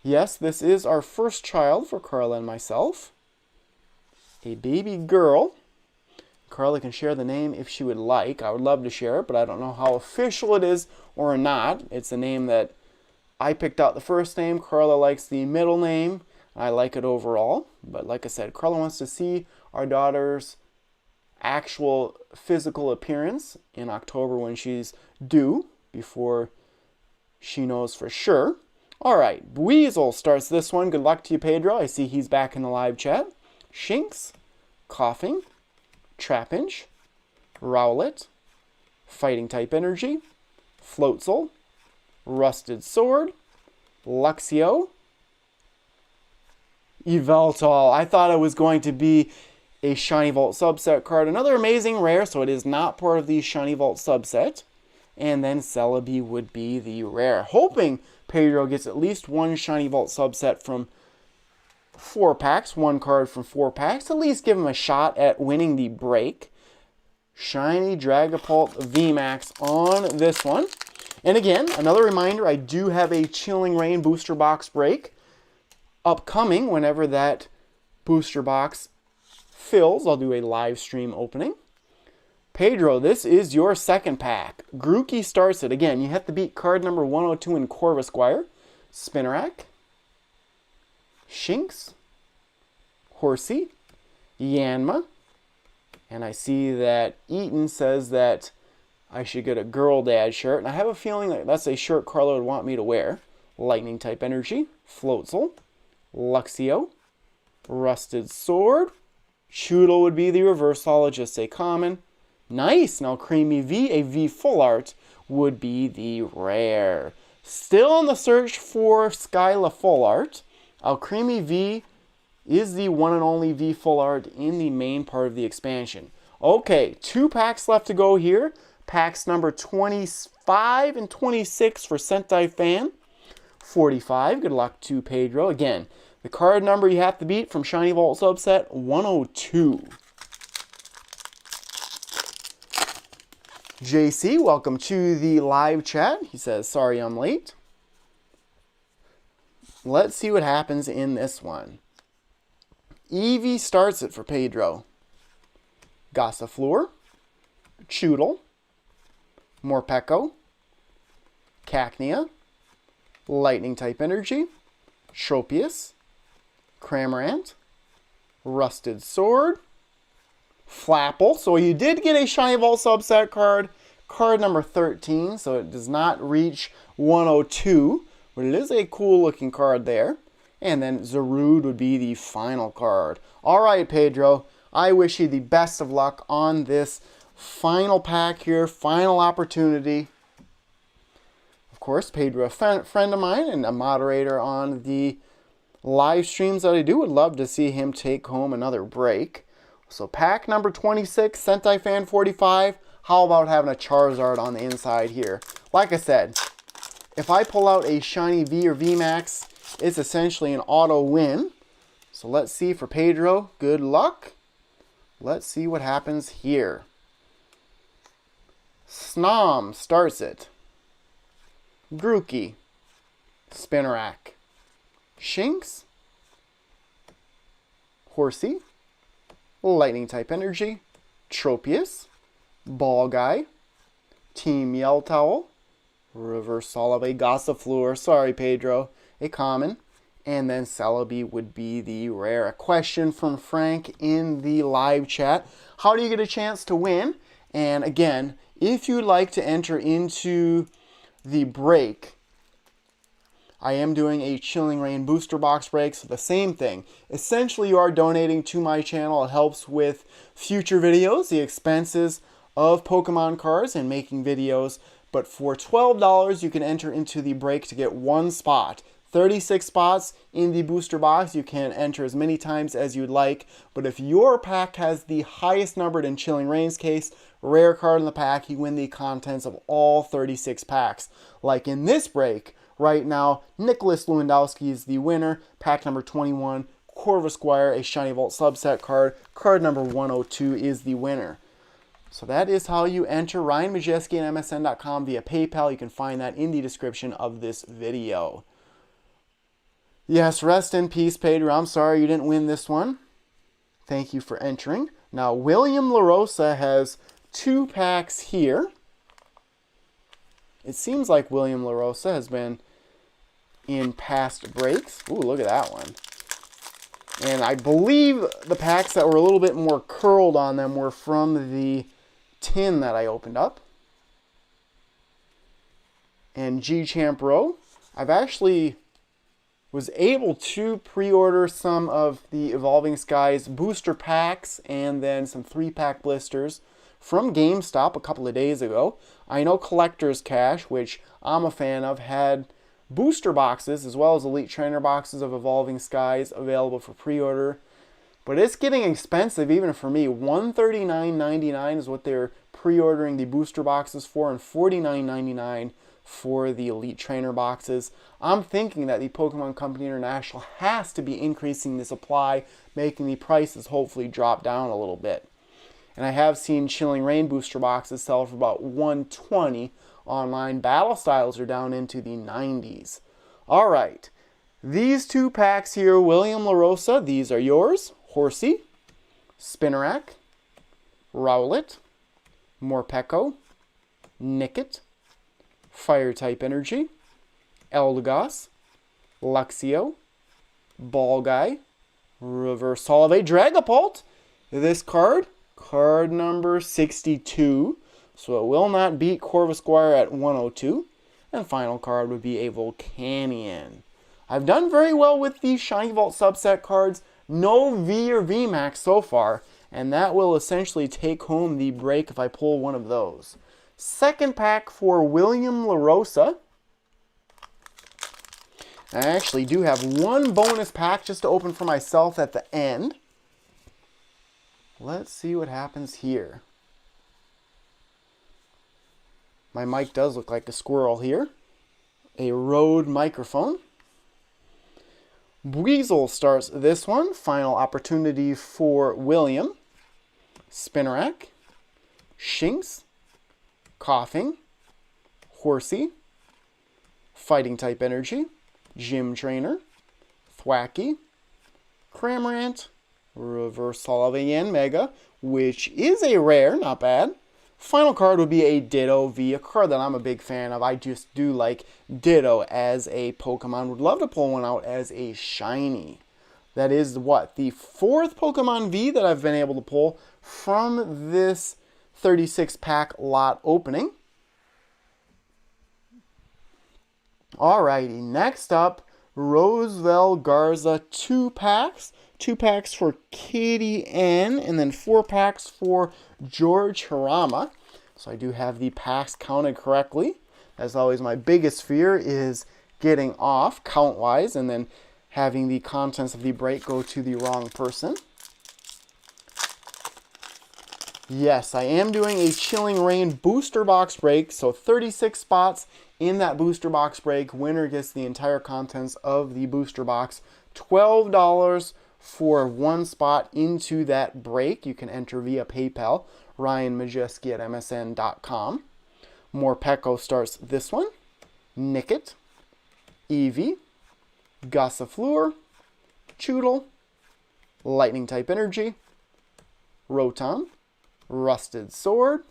Yes, this is our first child for Carla and myself. A baby girl. Carla can share the name if she would like. I would love to share it, but I don't know how official it is or not. It's a name that I picked out the first name. Carla likes the middle name. I like it overall. But like I said, Carla wants to see our daughter's actual physical appearance in October when she's due, before she knows for sure. All right, Weasel starts this one. Good luck to you, Pedro. I see he's back in the live chat. Shinx, Coughing, Trapinch, Rowlet, Fighting type Energy, Floatzel, Rusted Sword, Luxio, Yveltal. I thought it was going to be a Shiny Vault subset card. Another amazing rare, so it is not part of the Shiny Vault subset. And then Celebi would be the rare. Hoping Pedro gets at least one Shiny Vault subset from 4 packs. One card from 4 packs. At least give him a shot at winning the break. Shiny Dragapult VMAX on this one. And again, another reminder, I do have a Chilling Reign booster box break upcoming. Whenever that booster box fills, I'll do a live stream opening. Pedro, this is your second pack. Grookey starts it. Again, you have to beat card number 102 in Corvisquire. Spinarak, Shinx, Horsey, Yanma, and I see that Eaton says that I should get a Girl Dad shirt, and I have a feeling that that's a shirt Carla would want me to wear. Lightning type Energy, Floatzel, Luxio, Rusted Sword, Choodle would be the reversologist, a common. Nice. Now Creamy V, a V Full Art, would be the rare. Still on the search for Skyla Full Art. Alcremie V is the one and only V Full Art in the main part of the expansion. Okay, 2 packs left to go here. Packs number 25 and 26 for Sentai Fan 45. Good luck to Pedro. Again, the card number you have to beat from Shiny Vault subset 102. JC, welcome to the live chat. He says, sorry I'm late. Let's see what happens in this one. Eevee starts it for Pedro. Gossifleur, Choodle, Morpeko, Cacnea, Lightning type Energy, Tropius, Cramorant, Rusted Sword, Flapple. So you did get a Shiny Vault subset card, card number 13, so it does not reach 102, but it is a cool looking card there. And then Zarude would be the final card. All right, Pedro, I wish you the best of luck on this final pack here, final opportunity. Of course, Pedro, a friend of mine and a moderator on the live streams that I do, would love to see him take home another break. So pack number 26, Sentai Fan 45. How about having a Charizard on the inside here? Like I said, if I pull out a Shiny V or VMAX, it's essentially an auto win. So let's see for Pedro. Good luck. Let's see what happens here. Snom starts it. Grookey, Spinarak, Shinx, Horsey, Lightning type Energy, Tropius, Ball Guy, Team Yell Towel, Reverse a Gossifleur, sorry Pedro, a common, and then Celebi would be the rare. A question from Frank in the live chat. How do you get a chance to win? And again, if you'd like to enter into the break, I am doing a Chilling Reign booster box break, so the same thing. Essentially, you are donating to my channel. It helps with future videos, the expenses of Pokemon cards and making videos. But for $12, you can enter into the break to get one spot. 36 spots in the booster box. You can enter as many times as you'd like, but if your pack has the highest numbered in Chilling Reign's case, rare card in the pack, you win the contents of all 36 packs. Like in this break, right now, Nicholas Lewandowski is the winner, pack number 21, Corvisquire, a Shiny Vault subset card, card number 102 is the winner. So that is how you enter. Ryan Majeske at MSN.com via PayPal. You can find that in the description of this video. Yes, rest in peace, Pedro. I'm sorry you didn't win this one. Thank you for entering. Now, William LaRosa has 2 packs here. It seems like William LaRosa has been in past breaks. Ooh, look at that one. And I believe the packs that were a little bit more curled on them were from the tin that I opened up. And G-Champ Row. I've actually was able to pre-order some of the Evolving Skies booster packs and then some 3-pack blisters from GameStop a couple of days ago. I know Collector's Cash, which I'm a fan of, had booster boxes as well as Elite Trainer boxes of Evolving Skies available for pre-order. But it's getting expensive even for me. $139.99 is what they're pre-ordering the booster boxes for, and $49.99 for the Elite Trainer boxes. I'm thinking that the Pokemon Company International has to be increasing the supply, making the prices hopefully drop down a little bit. And I have seen Chilling Reign booster boxes sell for about $120 online. Battle Styles are down into the 90s. All right, these 2 packs here, William LaRosa, these are yours. Horsey, Spinarak, Rowlet, Morpeko, Nickit, Fire-type Energy, Eldegoss, Luxio, Ball Guy, Reverse Hall of a Dragapult. This card, card number 62, so it will not beat Corvisquire at 102. And final card would be a Volcanion. I've done very well with these Shiny Vault subset cards. No V or VMAX so far, and that will essentially take home the break if I pull one of those. Second pack for William LaRosa. I actually do have one bonus pack just to open for myself at the end. Let's see what happens here. My mic does look like a squirrel here. A Rode microphone. Weasel starts this one. Final opportunity for William. Spinarak. Shinx. Coughing. Horsey. Fighting type Energy. Gym Trainer. Thwackey. Cramorant. Reverse Hall of a Mega, which is a rare, not bad. Final card would be a Ditto V, a card that I'm a big fan of. I just do like Ditto as a Pokemon. Would love to pull one out as a shiny. That is what? The 4th Pokemon V that I've been able to pull from this 36 pack lot opening. Alrighty, next up, Roseville Garza 2 packs. 2 packs for Katie N, and then 4 packs for George Harama. So I do have the packs counted correctly. As always, my biggest fear is getting off count-wise and then having the contents of the break go to the wrong person. Yes, I am doing a Chilling Reign booster box break, so 36 spots in that booster box break. Winner gets the entire contents of the booster box. $12 for 1 spot into that break. You can enter via PayPal, ryanmajeske at msn.com. Morpeko starts this one. Nickit, Eevee, Gossifleur, Choodle, Lightning type Energy, Rotom, Rusted Sword,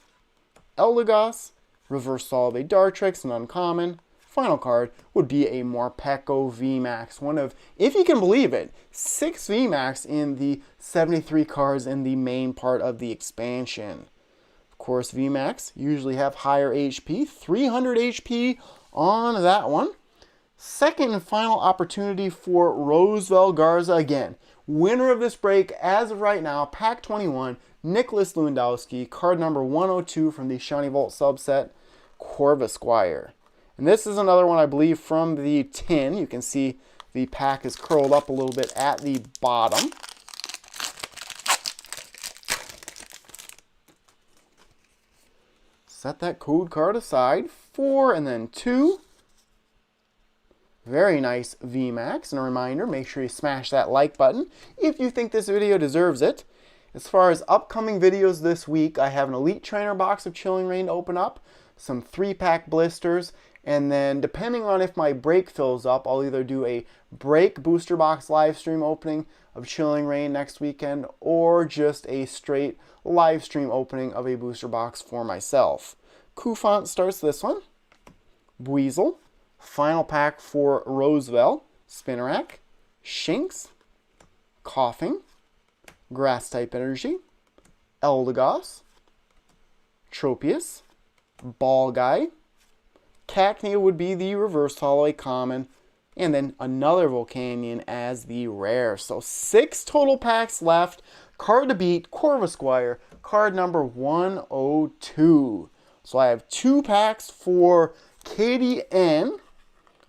Eldegoss, Reverse Hall of a Dartrix, an uncommon. Final card would be a Morpeko VMAX. One of, if you can believe it, 6 VMAX in the 73 cards in the main part of the expansion. Of course, VMAX usually have higher HP, 300 HP on that one. Second and final opportunity for Roosevelt Garza again. Winner of this break as of right now, pack 21, Nicholas Lewandowski, card number 102 from the Shiny Vault subset, Corvisquire. And this is another one, I believe, from the tin. You can see the pack is curled up a little bit at the bottom. Set that code card aside. 4 and then 2. Very nice VMAX. And a reminder, make sure you smash that like button if you think this video deserves it. As far as upcoming videos this week, I have an Elite Trainer box of Chilling Reign to open up, some 3-pack blisters, and then depending on if my break fills up, I'll either do a break booster box live stream opening of Chilling Reign next weekend, or just a straight live stream opening of a booster box for myself. Kufant starts this one. Buizel. Final pack for Roosevelt. Spinarak. Shinx. Coughing. Grass type energy. Eldegoss. Tropius. Ball Guy. Cacnea would be the reverse holo, a common, and then another Volcanion as the rare. So 6 total packs left. Card to beat, Corvisquire, card number 102. So I have 2 packs for Katie N.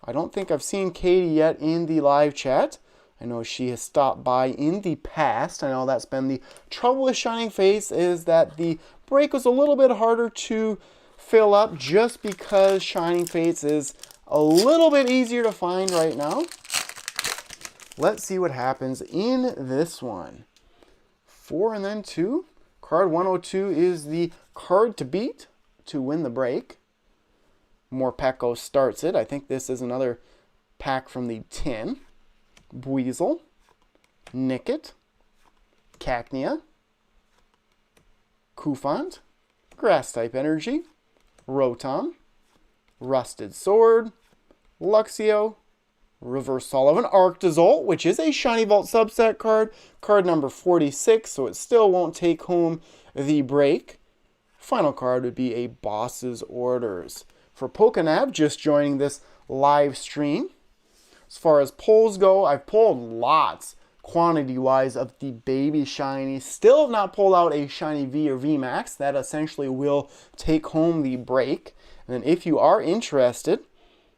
I don't think I've seen Katie yet in the live chat. I know she has stopped by in the past. I know that's been the trouble with Shining Fates, is that the break was a little bit harder to fill up just because Shining Fates is a little bit easier to find right now. Let's see what happens in this one. 4 and then 2. Card 102 is the card to beat to win the break. Morpeko starts it. I think this is another pack from the tin. Buizel. Nickit. Cacnea. Kufant. Grass type energy. Rotom, Rusted Sword, Luxio, Reverse Holo of an Arctozolt, which is a Shiny Vault subset card, card number 46, so it still won't take home the break. Final card would be a Boss's Orders. For Pokénav, just joining this live stream, as far as pulls go, I've pulled lots, quantity-wise, of the baby shinies. Still have not pulled out a Shiny V or VMAX. That essentially will take home the break. And then if you are interested,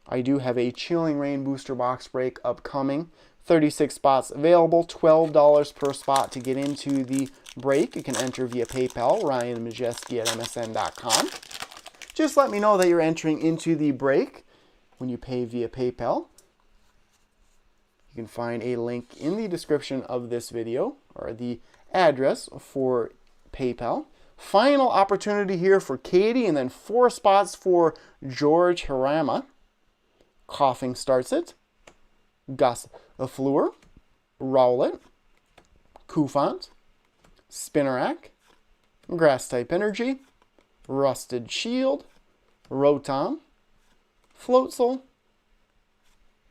I do have a Chilling Reign booster box break upcoming. 36 spots available, $12 per spot to get into the break. You can enter via PayPal, ryanmajeske at msn.com. Just let me know that you're entering into the break when you pay via PayPal. You can find a link in the description of this video, or the address for PayPal. Final opportunity here for Katie, and then 4 spots for George Hirama. Coughing starts it. Gossifleur. Rowlet. Kufant. Spinarak. Grass type energy. Rusted Shield. Rotom. Floatzel.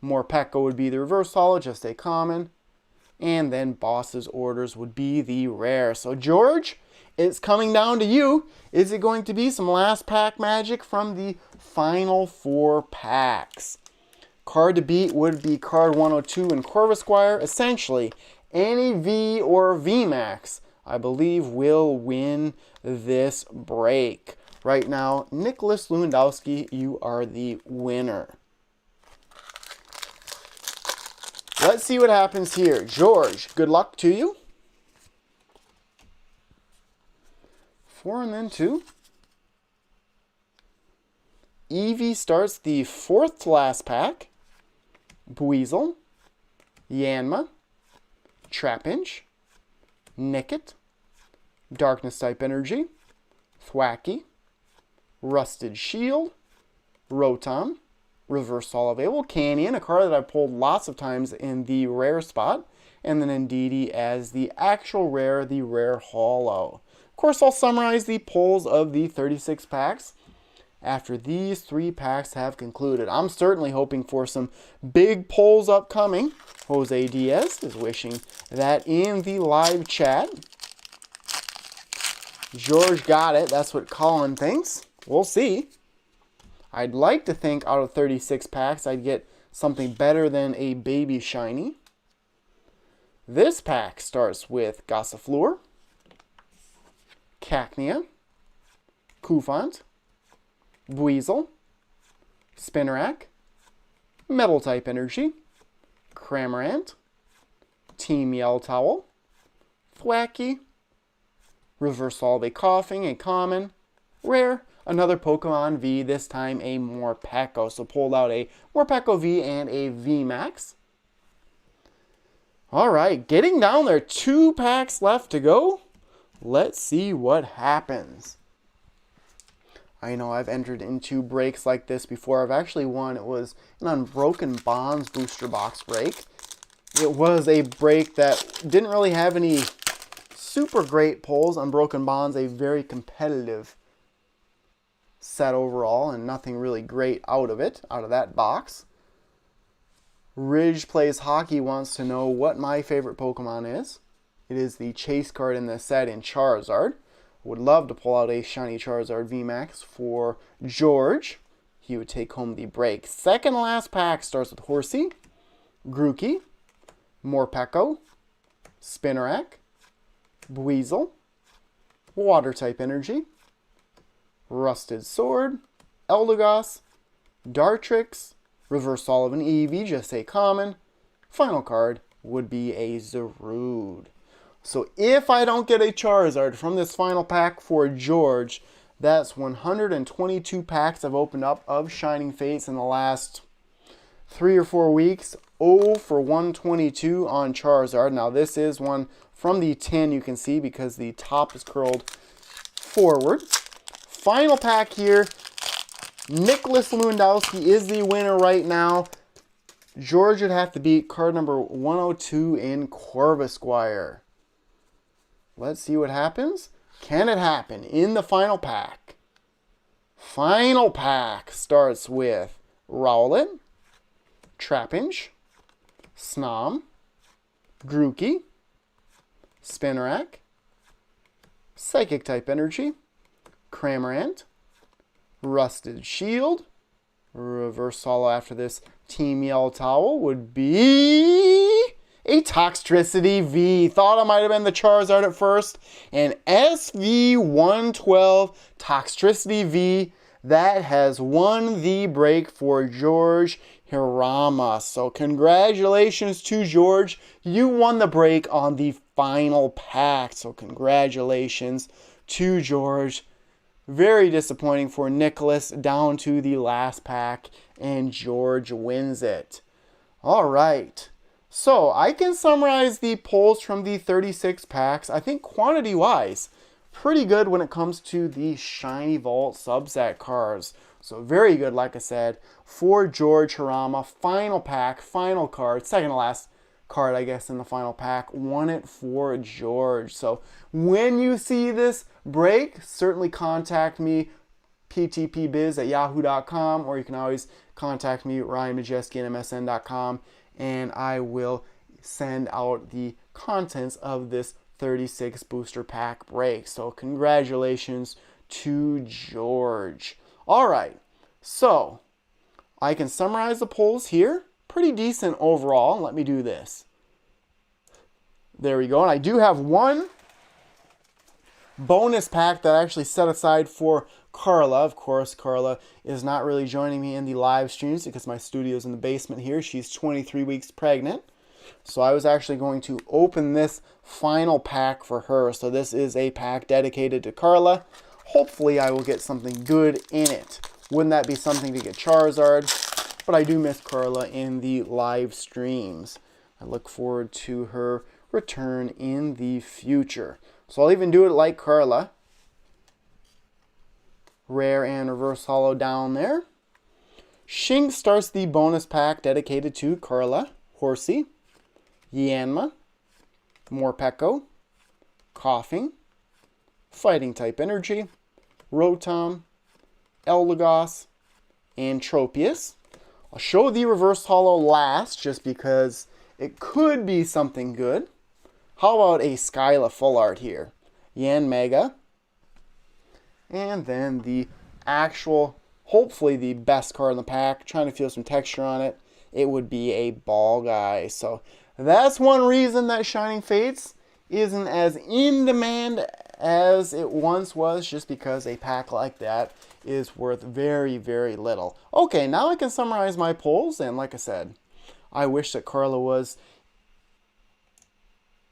Morpeko would be the reverse holo, just a common. And then Boss's Orders would be the rare. So George, it's coming down to you. Is it going to be some last pack magic from the final 4 packs? Card to beat would be card 102 in Corvisquire. Essentially, any V or VMAX, I believe, will win this break. Right now, Nicholas Lewandowski, you are the winner. Let's see what happens here. George, good luck to you. 4 and then 2. Eevee starts the 4th to last pack. Buizel. Yanma. Trapinch. Nickit. Darkness type energy. Thwackey. Rusted Shield. Rotom. Reverse Holo available. Canyon, a card that I've pulled lots of times in the rare spot. And then Indeedee as the actual rare, the rare holo. Of course, I'll summarize the pulls of the 36 packs after these 3 packs have concluded. I'm certainly hoping for some big pulls upcoming. Jose Diaz is wishing that in the live chat. George got it. That's what Colin thinks. We'll see. I'd like to think out of 36 packs I'd get something better than a baby shiny. This pack starts with Gossifleur, Cacnea, Cufant, Buizel, Spinarak, Metal type Energy, Cramorant, Team Yell Towel, Thwackey, Reverse Holiday Coughing, a common, rare, another Pokemon V, this time a Morpeko. So pulled out a Morpeko V and a VMAX. Alright, getting down there, 2 packs left to go. Let's see what happens. I know I've entered into breaks like this before. I've actually won. It was an Unbroken Bonds booster box break. It was a break that didn't really have any super great pulls. Unbroken Bonds, a very competitive set overall, and nothing really great out of it, out of that box. Ridge Plays Hockey wants to know what my favorite Pokemon is. It is the chase card in this set in Charizard. Would love to pull out a Shiny Charizard VMAX for George. He would take home the break. Second to last pack starts with Horsey, Grookey, Morpeko, Spinarak, Buizel, Water type Energy, Rusted Sword, Eldegoss, Dartrix, Reverse Olive Eevee, just a common. Final card would be a Zarude. So if I don't get a Charizard from this final pack for George, that's 122 packs I've opened up of Shining Fates in the last 3 or 4 weeks. 0 for 122 on Charizard. Now this is one from the tin, you can see, because the top is curled forward. Final pack here. Nicholas Lewandowski is the winner right now. George would have to beat card number 102 in Corvisquire. Let's see what happens. Can it happen in the final pack? Final pack starts with Rowlet, Trapinch, Snom, Grookey, Spinarak, Psychic type Energy, Cramorant, Rusted Shield. Reverse Holo after this Team Yell Towel would be a Toxtricity V. Thought it might have been the Charizard at first. An SV112 Toxtricity V that has won the break for George Hirama. So congratulations to George. You won the break on the final pack. So congratulations to George. Very disappointing for Nicholas, down to the last pack, and George wins it. All right. So I can summarize the pulls from the 36 packs. I think quantity-wise, pretty good when it comes to the Shiny Vault subset cards. So very good, like I said, for George Hirama. Final pack, final card, second to last card, I guess, in the final pack. Won it for George. So when you see this break, certainly contact me, ptpbiz@yahoo.com, or you can always contact me, ryanmajeske@msn.com, and I will send out the contents of this 36 booster pack break. So congratulations to George. All right, so I can summarize the pulls here. Pretty decent overall. Let me do this. There we go. And I do have one bonus pack that I actually set aside for Carla. Of course, Carla is not really joining me in the live streams because my studio's in the basement here. She's 23 weeks pregnant. So I was actually going to open this final pack for her. So this is a pack dedicated to Carla. Hopefully I will get something good in it. Wouldn't that be something to get Charizard? But I do miss Carla in the live streams. I look forward to her return in the future. So I'll even do it like Carla. Rare and reverse holo down there. Shinx starts the bonus pack dedicated to Carla, Horsey, Yanma, Morpeko, Coughing, Fighting type Energy, Rotom, Eldegoss, and Tropius. I'll show the reverse holo last just because it could be something good. How about a Skyla full art here? Yanmega. And then the actual, hopefully the best card in the pack. Trying to feel some texture on it. it would be a ball guy. So that's one reason that Shining Fates isn't as in demand as it once was, just because a pack like that is worth very, very little. Okay, now I can summarize my pulls, and like I said, I wish that Carla was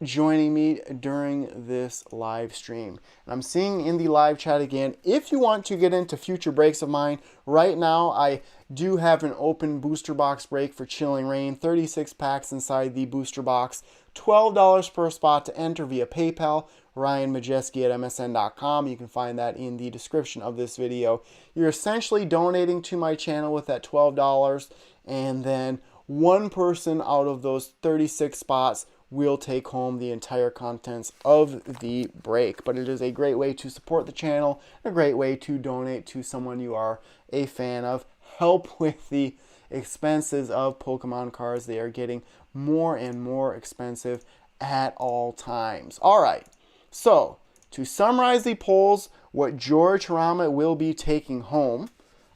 joining me during this live stream. And I'm seeing in the live chat again, if you want to get into future breaks of mine, right now I do have an open booster box break for Chilling Reign, 36 packs inside the booster box, $12 per spot to enter via PayPal, ryanmajeske at msn.com. You can find that in the description of this video. You're essentially donating to my channel with that $12, and then one person out of those 36 spots will take home the entire contents of the break. But it is a great way to support the channel, a great way to donate to someone you are a fan of, help with the expenses of Pokemon cards. They are getting more and more expensive at all times. All right, so to summarize the polls, what George Harama will be taking home,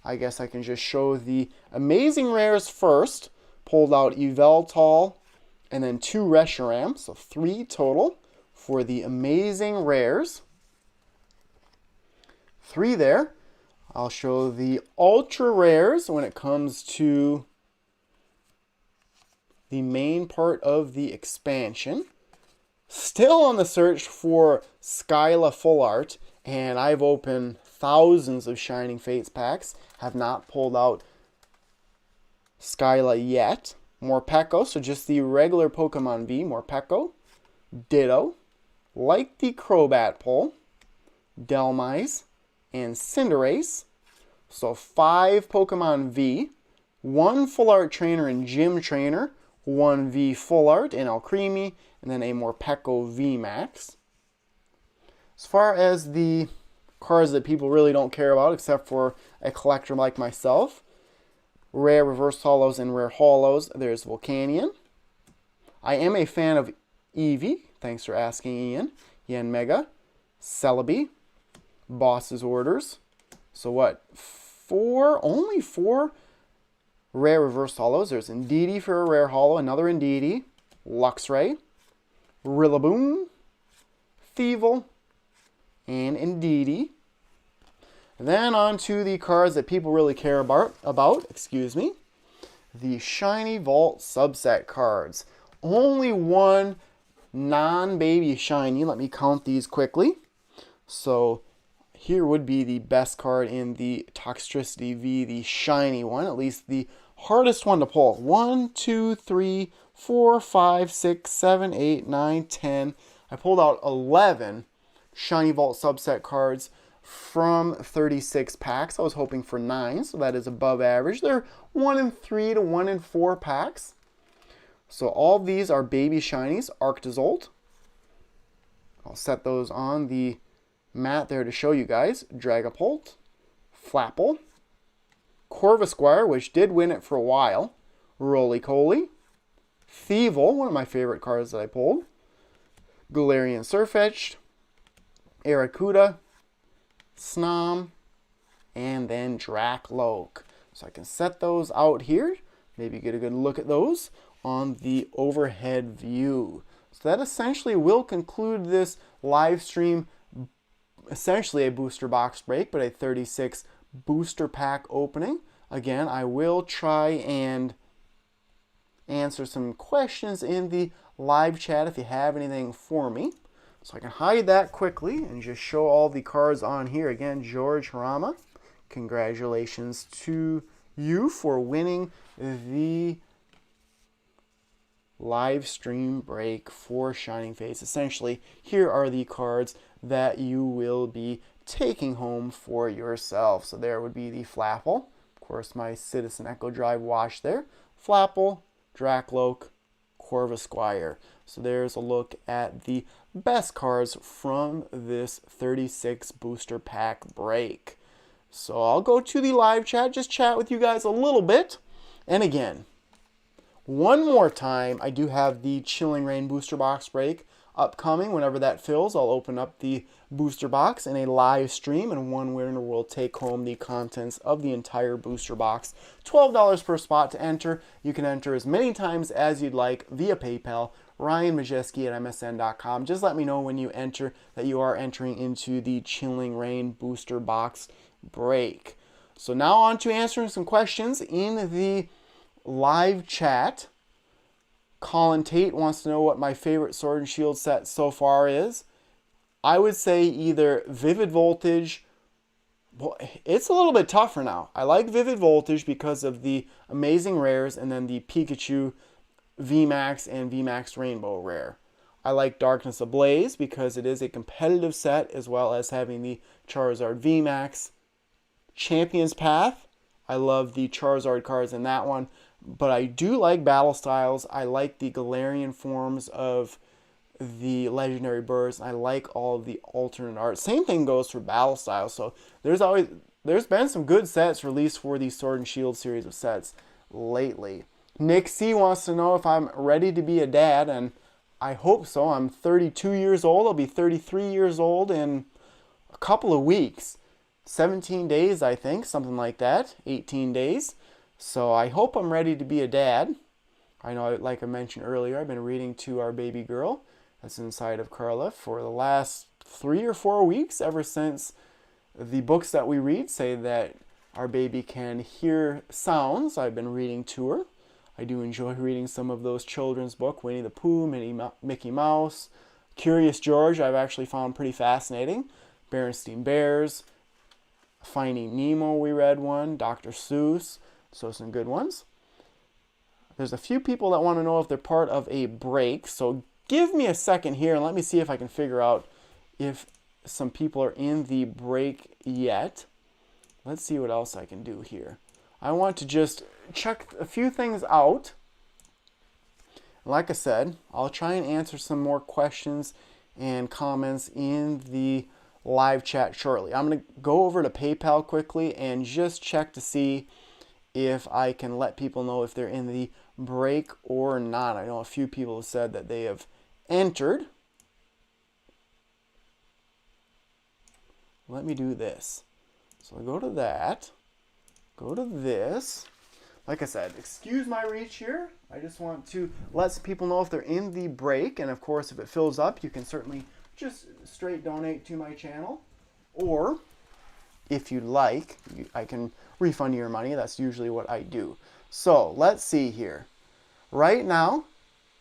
I guess I can just show the amazing rares first. Pulled out Yveltal, and then 2 Reshiram, so 3 total for the amazing rares. 3 there. I'll show the ultra rares when it comes to the main part of the expansion. Still on the search for Skyla Full Art, and I've opened thousands of Shining Fates packs, have not pulled out Skyla yet. Morpeko, so just the regular Pokemon V, Morpeko, Ditto, like the Crobat pull, Delmise, and Cinderace. So 5 Pokemon V, 1 Full Art Trainer and Gym Trainer, 1 V Full Art in Alcremie, and then a Morpeko VMAX. As far as the cards that people really don't care about, except for a collector like myself, rare reverse holos and rare holos, there's Volcanion. I am a fan of Eevee, thanks for asking, Ian. Yanmega, Celebi, Boss's Orders. So what, only 4 rare reverse holos. There's Indeedee for a rare holo, another Indeedee, Luxray, Rillaboom, Thievul, and Indeedee. Then on to the cards that people really care about, the Shiny Vault subset cards. Only 1 non-baby shiny. Let me count these quickly. So here would be the best card in the Toxtricity V, the shiny one, at least the hardest one to pull. 1, 2, 3, 4, 5, 6, 7, 8, 9, 10. I pulled out 11 Shiny Vault subset cards from 36 packs. I was hoping for 9, so that is above average. They're 1 in 3 to 1 in 4 packs. So all of these are baby shinies. Arctozolt. I'll set those on the mat there to show you guys. Dragapult. Flapple. Corvisquire, which did win it for a while. Roly-Poly. Thievul, one of my favorite cards that I pulled. Galarian Surfetch'd. Arrokuda. Snom, and then Dracloak. So I can set those out here, maybe get a good look at those on the overhead view. So that essentially will conclude this live stream, essentially a booster box break, but a 36 booster pack opening. Again, I will try and answer some questions in the live chat if you have anything for me. So I can hide that quickly and just show all the cards on here. Again, George Harama, congratulations to you for winning the live stream break for Shining Fates. Essentially, here are the cards that you will be taking home for yourself. So there would be the Flapple. Of course, my Citizen Echo Drive wash there. Flapple, Dracloak, Corvisquire. So there's a look at the best cards from this 36 booster pack break. So I'll go to the live chat, just chat with you guys a little bit. And again, one more time, I do have the Chilling Reign booster box break upcoming. Whenever that fills, I'll open up the booster box in a live stream, and one winner will take home the contents of the entire booster box. $12 per spot to enter. You can enter as many times as you'd like via PayPal, ryanmajeske@msn.com. Just let me know when you enter that you are entering into the Chilling Reign booster box break. So now on to answering some questions in the live chat. Colin Tate wants to know what my favorite Sword and Shield set so far is. I would say either Vivid Voltage. Well, it's a little bit tougher now. I like Vivid Voltage because of the amazing rares, and then the Pikachu VMAX and VMAX Rainbow rare. I like Darkness Ablaze because it is a competitive set, as well as having the Charizard VMAX. Champion's Path, I love the Charizard cards in that one, but I do like Battle Styles. I like the Galarian forms of the Legendary Birds. I like all of the alternate art. Same thing goes for Battle Styles. So there's been some good sets released for the Sword and Shield series of sets lately. Nick C wants to know if I'm ready to be a dad, and I hope so. I'm 32 years old. I'll be 33 years old in a couple of weeks. 17 days, I think, something like that. 18 days. So I hope I'm ready to be a dad. I know, like I mentioned earlier, I've been reading to our baby girl that's inside of Carla for the last 3 or 4 weeks, ever since the books that we read say that our baby can hear sounds. I've been reading to her. I do enjoy reading some of those children's books, Winnie the Pooh, Mickey Mouse, Curious George, I've actually found pretty fascinating. Berenstain Bears, Finding Nemo, we read one. Dr. Seuss, so some good ones. There's a few people that want to know if they're part of a break, so give me a second here and let me see if I can figure out if some people are in the break yet. Let's see what else I can do here. I want to just check a few things out. Like I said, I'll try and answer some more questions and comments in the live chat shortly. I'm going to go over to PayPal quickly and just check to see if I can let people know if they're in the break or not. I know a few people have said that they have entered. Let me do this. So I go to that, go to this. Like I said, excuse my reach here. I just want to let some people know if they're in the break. And of course, if it fills up, you can certainly just straight donate to my channel. Or if you'd like, I can refund your money. That's usually what I do. So let's see here. Right now,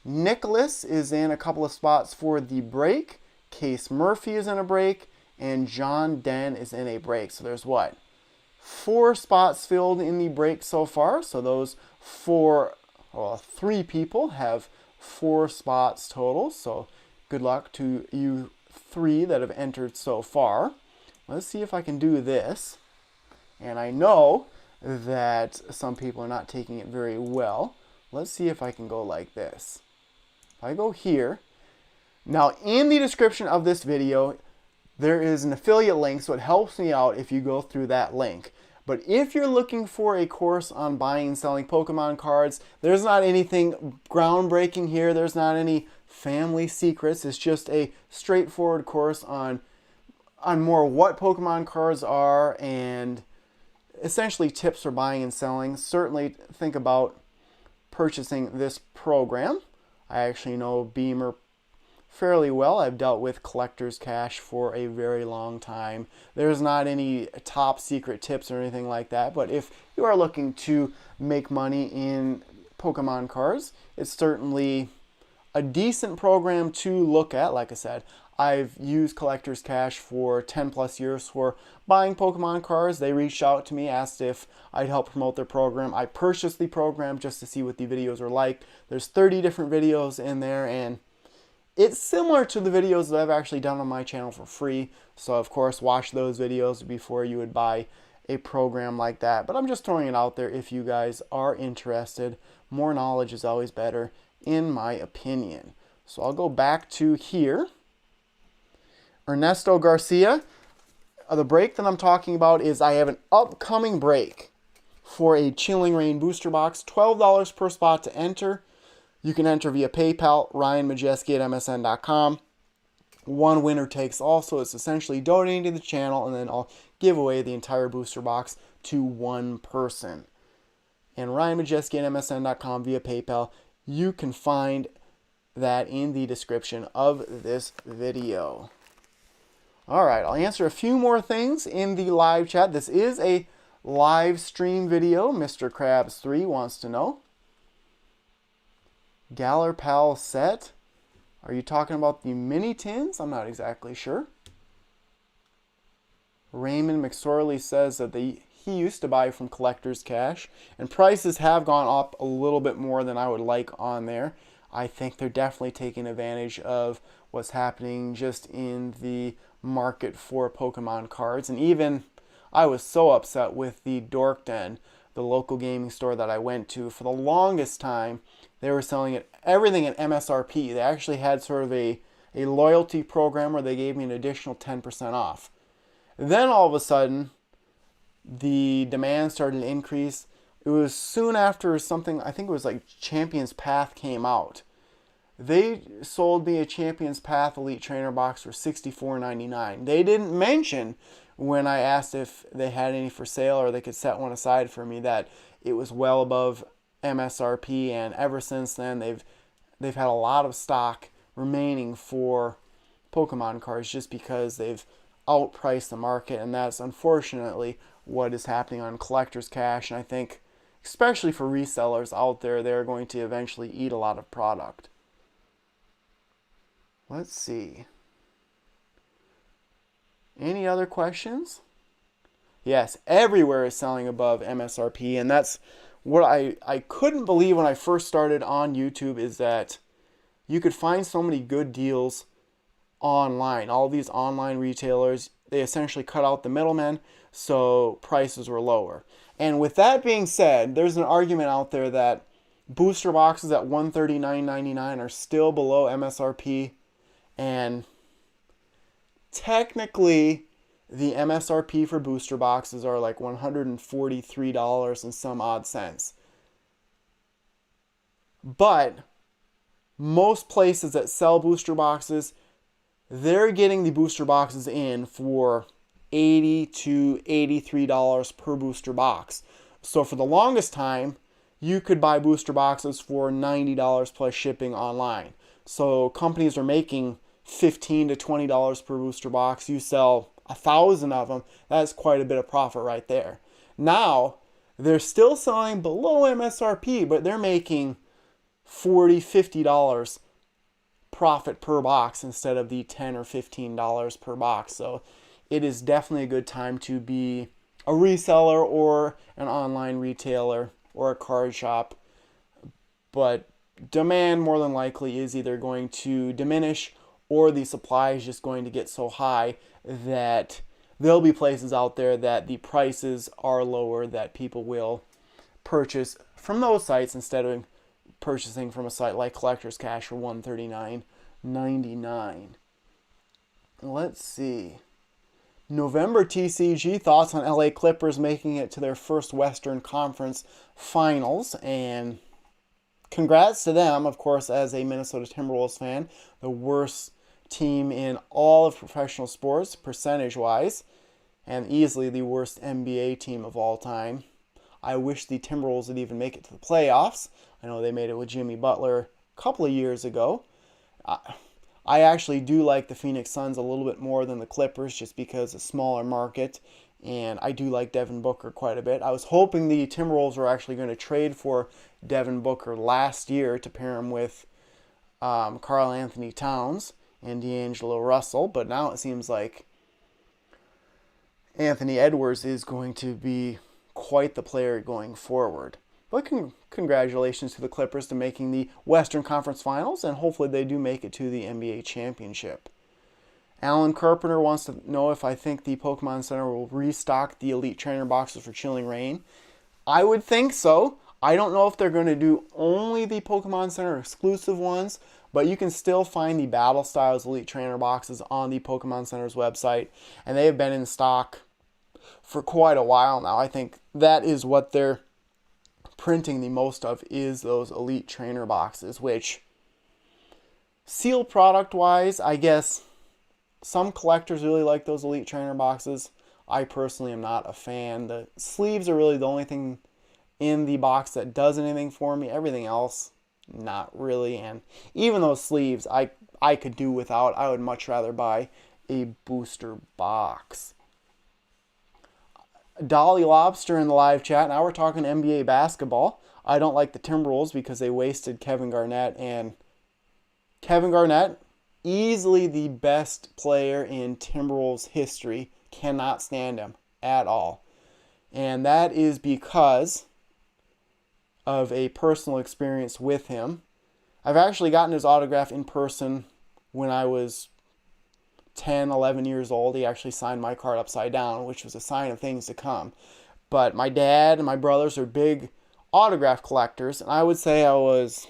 Nicholas is in a couple of spots for the break. Case Murphy is in a break. And John Den is in a break. So there's what? 4 spots filled in the break so far. So those 3 people have 4 spots total. So good luck to you 3 that have entered so far. Let's see if I can do this. And I know that some people are not taking it very well. Let's see if I can go like this. If I go here. Now in the description of this video, there is an affiliate link, so it helps me out if you go through that link. But if you're looking for a course on buying and selling Pokemon cards, there's not anything groundbreaking here. There's not any family secrets. It's just a straightforward course on more what Pokemon cards are and essentially tips for buying and selling. Certainly think about purchasing this program. I actually know Beamer fairly well. I've dealt with Collector's Cash for a very long time. There's not any top secret tips or anything like that, but if you are looking to make money in Pokemon cards, it's certainly a decent program to look at. Like I said, I've used Collector's Cash for 10 plus years for buying Pokemon cards. They reached out to me, asked if I'd help promote their program. I purchased the program just to see what the videos are like. There's 30 different videos in there, and it's similar to the videos that I've actually done on my channel for free. So of course, watch those videos before you would buy a program like that. But I'm just throwing it out there if you guys are interested. More knowledge is always better, in my opinion. So I'll go back to here. Ernesto Garcia. The break that I'm talking about is I have an upcoming break for a Chilling Reign booster box. $12 per spot to enter. You can enter via PayPal, ryanmajeske@msn.com. one winner takes all. So it's essentially donating to the channel, and then I'll give away the entire booster box to one person. And ryanmajeske at msn.com via PayPal. You can find that in the description of this video. Alright, I'll answer a few more things in the live chat. This is a live stream video. Mr. Krabs3 wants to know. Gallerpal set. Are you talking about the mini tins? I'm not exactly sure. Raymond McSorley says that he used to buy from Collector's Cash, and prices have gone up a little bit more than I would like on there. I think they're definitely taking advantage of what's happening just in the market for Pokemon cards. And even I was so upset with the Dork Den, the local gaming store that I went to. For the longest time, they were selling everything at MSRP. They actually had sort of a loyalty program where they gave me an additional 10% off. Then all of a sudden, the demand started to increase. It was soon after something, I think it was like Champion's Path came out. They sold me a Champion's Path Elite Trainer box for $64.99. They didn't mention when I asked if they had any for sale or they could set one aside for me that it was well above MSRP, and ever since then they've had a lot of stock remaining for Pokemon cards just because they've outpriced the market, and that's unfortunately what is happening on Collector's Cash. And I think especially for resellers out there, they're going to eventually eat a lot of product. Let's see. Any other questions? Yes, everywhere is selling above MSRP, and that's what I couldn't believe when I first started on YouTube, is that you could find so many good deals online. All these online retailers, they essentially cut out the middlemen, so prices were lower. And with that being said, there's an argument out there that booster boxes at $139.99 are still below MSRP, and technically the MSRP for booster boxes are like $143 and some odd cents. But most places that sell booster boxes, they're getting the booster boxes in for $80 to $83 per booster box. So for the longest time, you could buy booster boxes for $90 plus shipping online. So companies are making $15 to $20 per booster box. You sell 1,000 of them, that's quite a bit of profit right there. Now, they're still selling below MSRP, but they're making $40, $50 profit per box instead of the $10 or $15 per box. So it is definitely a good time to be a reseller or an online retailer or a card shop. But demand more than likely is either going to diminish, or the supply is just going to get so high that there'll be places out there that the prices are lower that people will purchase from those sites instead of purchasing from a site like Collector's Cash for $139.99. Let's see. November TCG, thoughts on LA Clippers making it to their first Western Conference Finals, and congrats to them, of course, as a Minnesota Timberwolves fan. The worst team in all of professional sports, percentage-wise, and easily the worst NBA team of all time. I wish the Timberwolves would even make it to the playoffs. I know they made it with Jimmy Butler a couple of years ago. I actually do like the Phoenix Suns a little bit more than the Clippers, just because it's a smaller market, and I do like Devin Booker quite a bit. I was hoping the Timberwolves were actually going to trade for Devin Booker last year to pair him with Karl Anthony Towns and D'Angelo Russell, but now it seems like Anthony Edwards is going to be quite the player going forward. But congratulations to the Clippers to making the Western Conference Finals, and hopefully they do make it to the NBA Championship. Alan Carpenter wants to know if I think the Pokemon Center will restock the Elite Trainer boxes for Chilling Reign. I would think so. I don't know if they're going to do only the Pokemon Center exclusive ones, but you can still find the Battle Styles Elite Trainer boxes on the Pokemon Center's website, and they have been in stock for quite a while now. I think that is what they're printing the most of, is those Elite Trainer boxes, which, sealed product wise, I guess Some collectors really like those Elite Trainer boxes. I personally am not a fan. The sleeves are really the only thing in the box that does anything for me. Everything else, not really. And even those sleeves, I could do without. I would much rather buy a booster box. Dolly Lobster in the live chat. Now we're talking NBA basketball. I don't like the Timberwolves because they wasted Kevin Garnett. And Kevin Garnett, easily the best player in Timberwolves history. Cannot stand him at all. And that is because of a personal experience with him. I've actually gotten his autograph in person when I was 10, 11 years old. He actually signed my card upside down, which was a sign of things to come. But my dad and my brothers are big autograph collectors, and I would say I was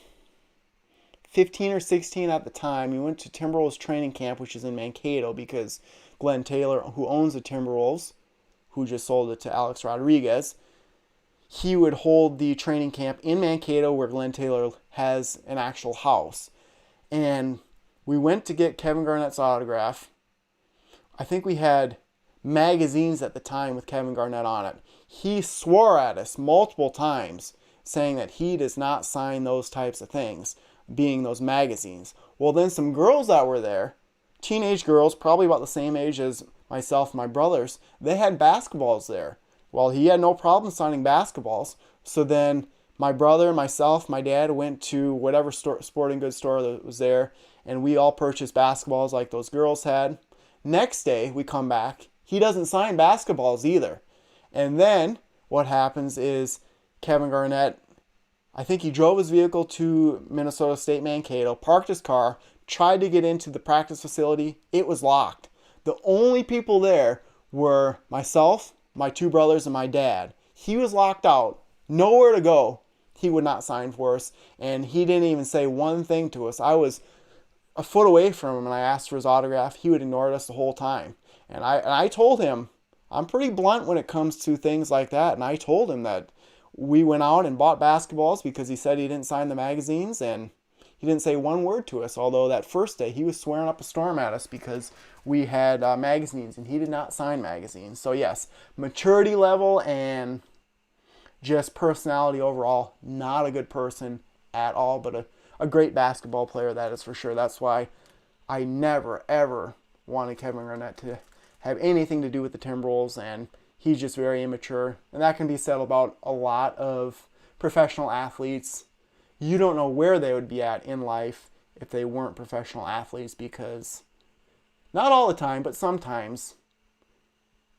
15 or 16 at the time. We went to Timberwolves training camp, which is in Mankato, because Glenn Taylor, who owns the Timberwolves, who just sold it to Alex Rodriguez, he would hold the training camp in Mankato where Glenn Taylor has an actual house. And we went to get Kevin Garnett's autograph. I think we had magazines at the time with Kevin Garnett on it. He swore at us multiple times saying that he does not sign those types of things, being those magazines. Well, then some girls that were there, teenage girls, probably about the same age as myself and my brothers, they had basketballs there. Well, he had no problem signing basketballs. So then my brother, myself, my dad went to whatever sporting goods store that was there, and we all purchased basketballs like those girls had. Next day, we come back. He doesn't sign basketballs either. And then what happens is Kevin Garnett, I think he drove his vehicle to Minnesota State Mankato, parked his car, tried to get into the practice facility. It was locked. The only people there were myself, my two brothers, and my dad. He was locked out, nowhere to go. He would not sign for us, and he didn't even say one thing to us. I was a foot away from him, and I asked for his autograph. He would ignore us the whole time. And I told him, I'm pretty blunt when it comes to things like that, and I told him that we went out and bought basketballs because he said he didn't sign the magazines, and he didn't say one word to us, although that first day he was swearing up a storm at us because we had magazines and he did not sign magazines. So yes, maturity level and just personality overall, not a good person at all, but a great basketball player, that is for sure. That's why I never, ever wanted Kevin Garnett to have anything to do with the Timberwolves, and he's just very immature. And that can be said about a lot of professional athletes. You don't know where they would be at in life if they weren't professional athletes, because not all the time, but sometimes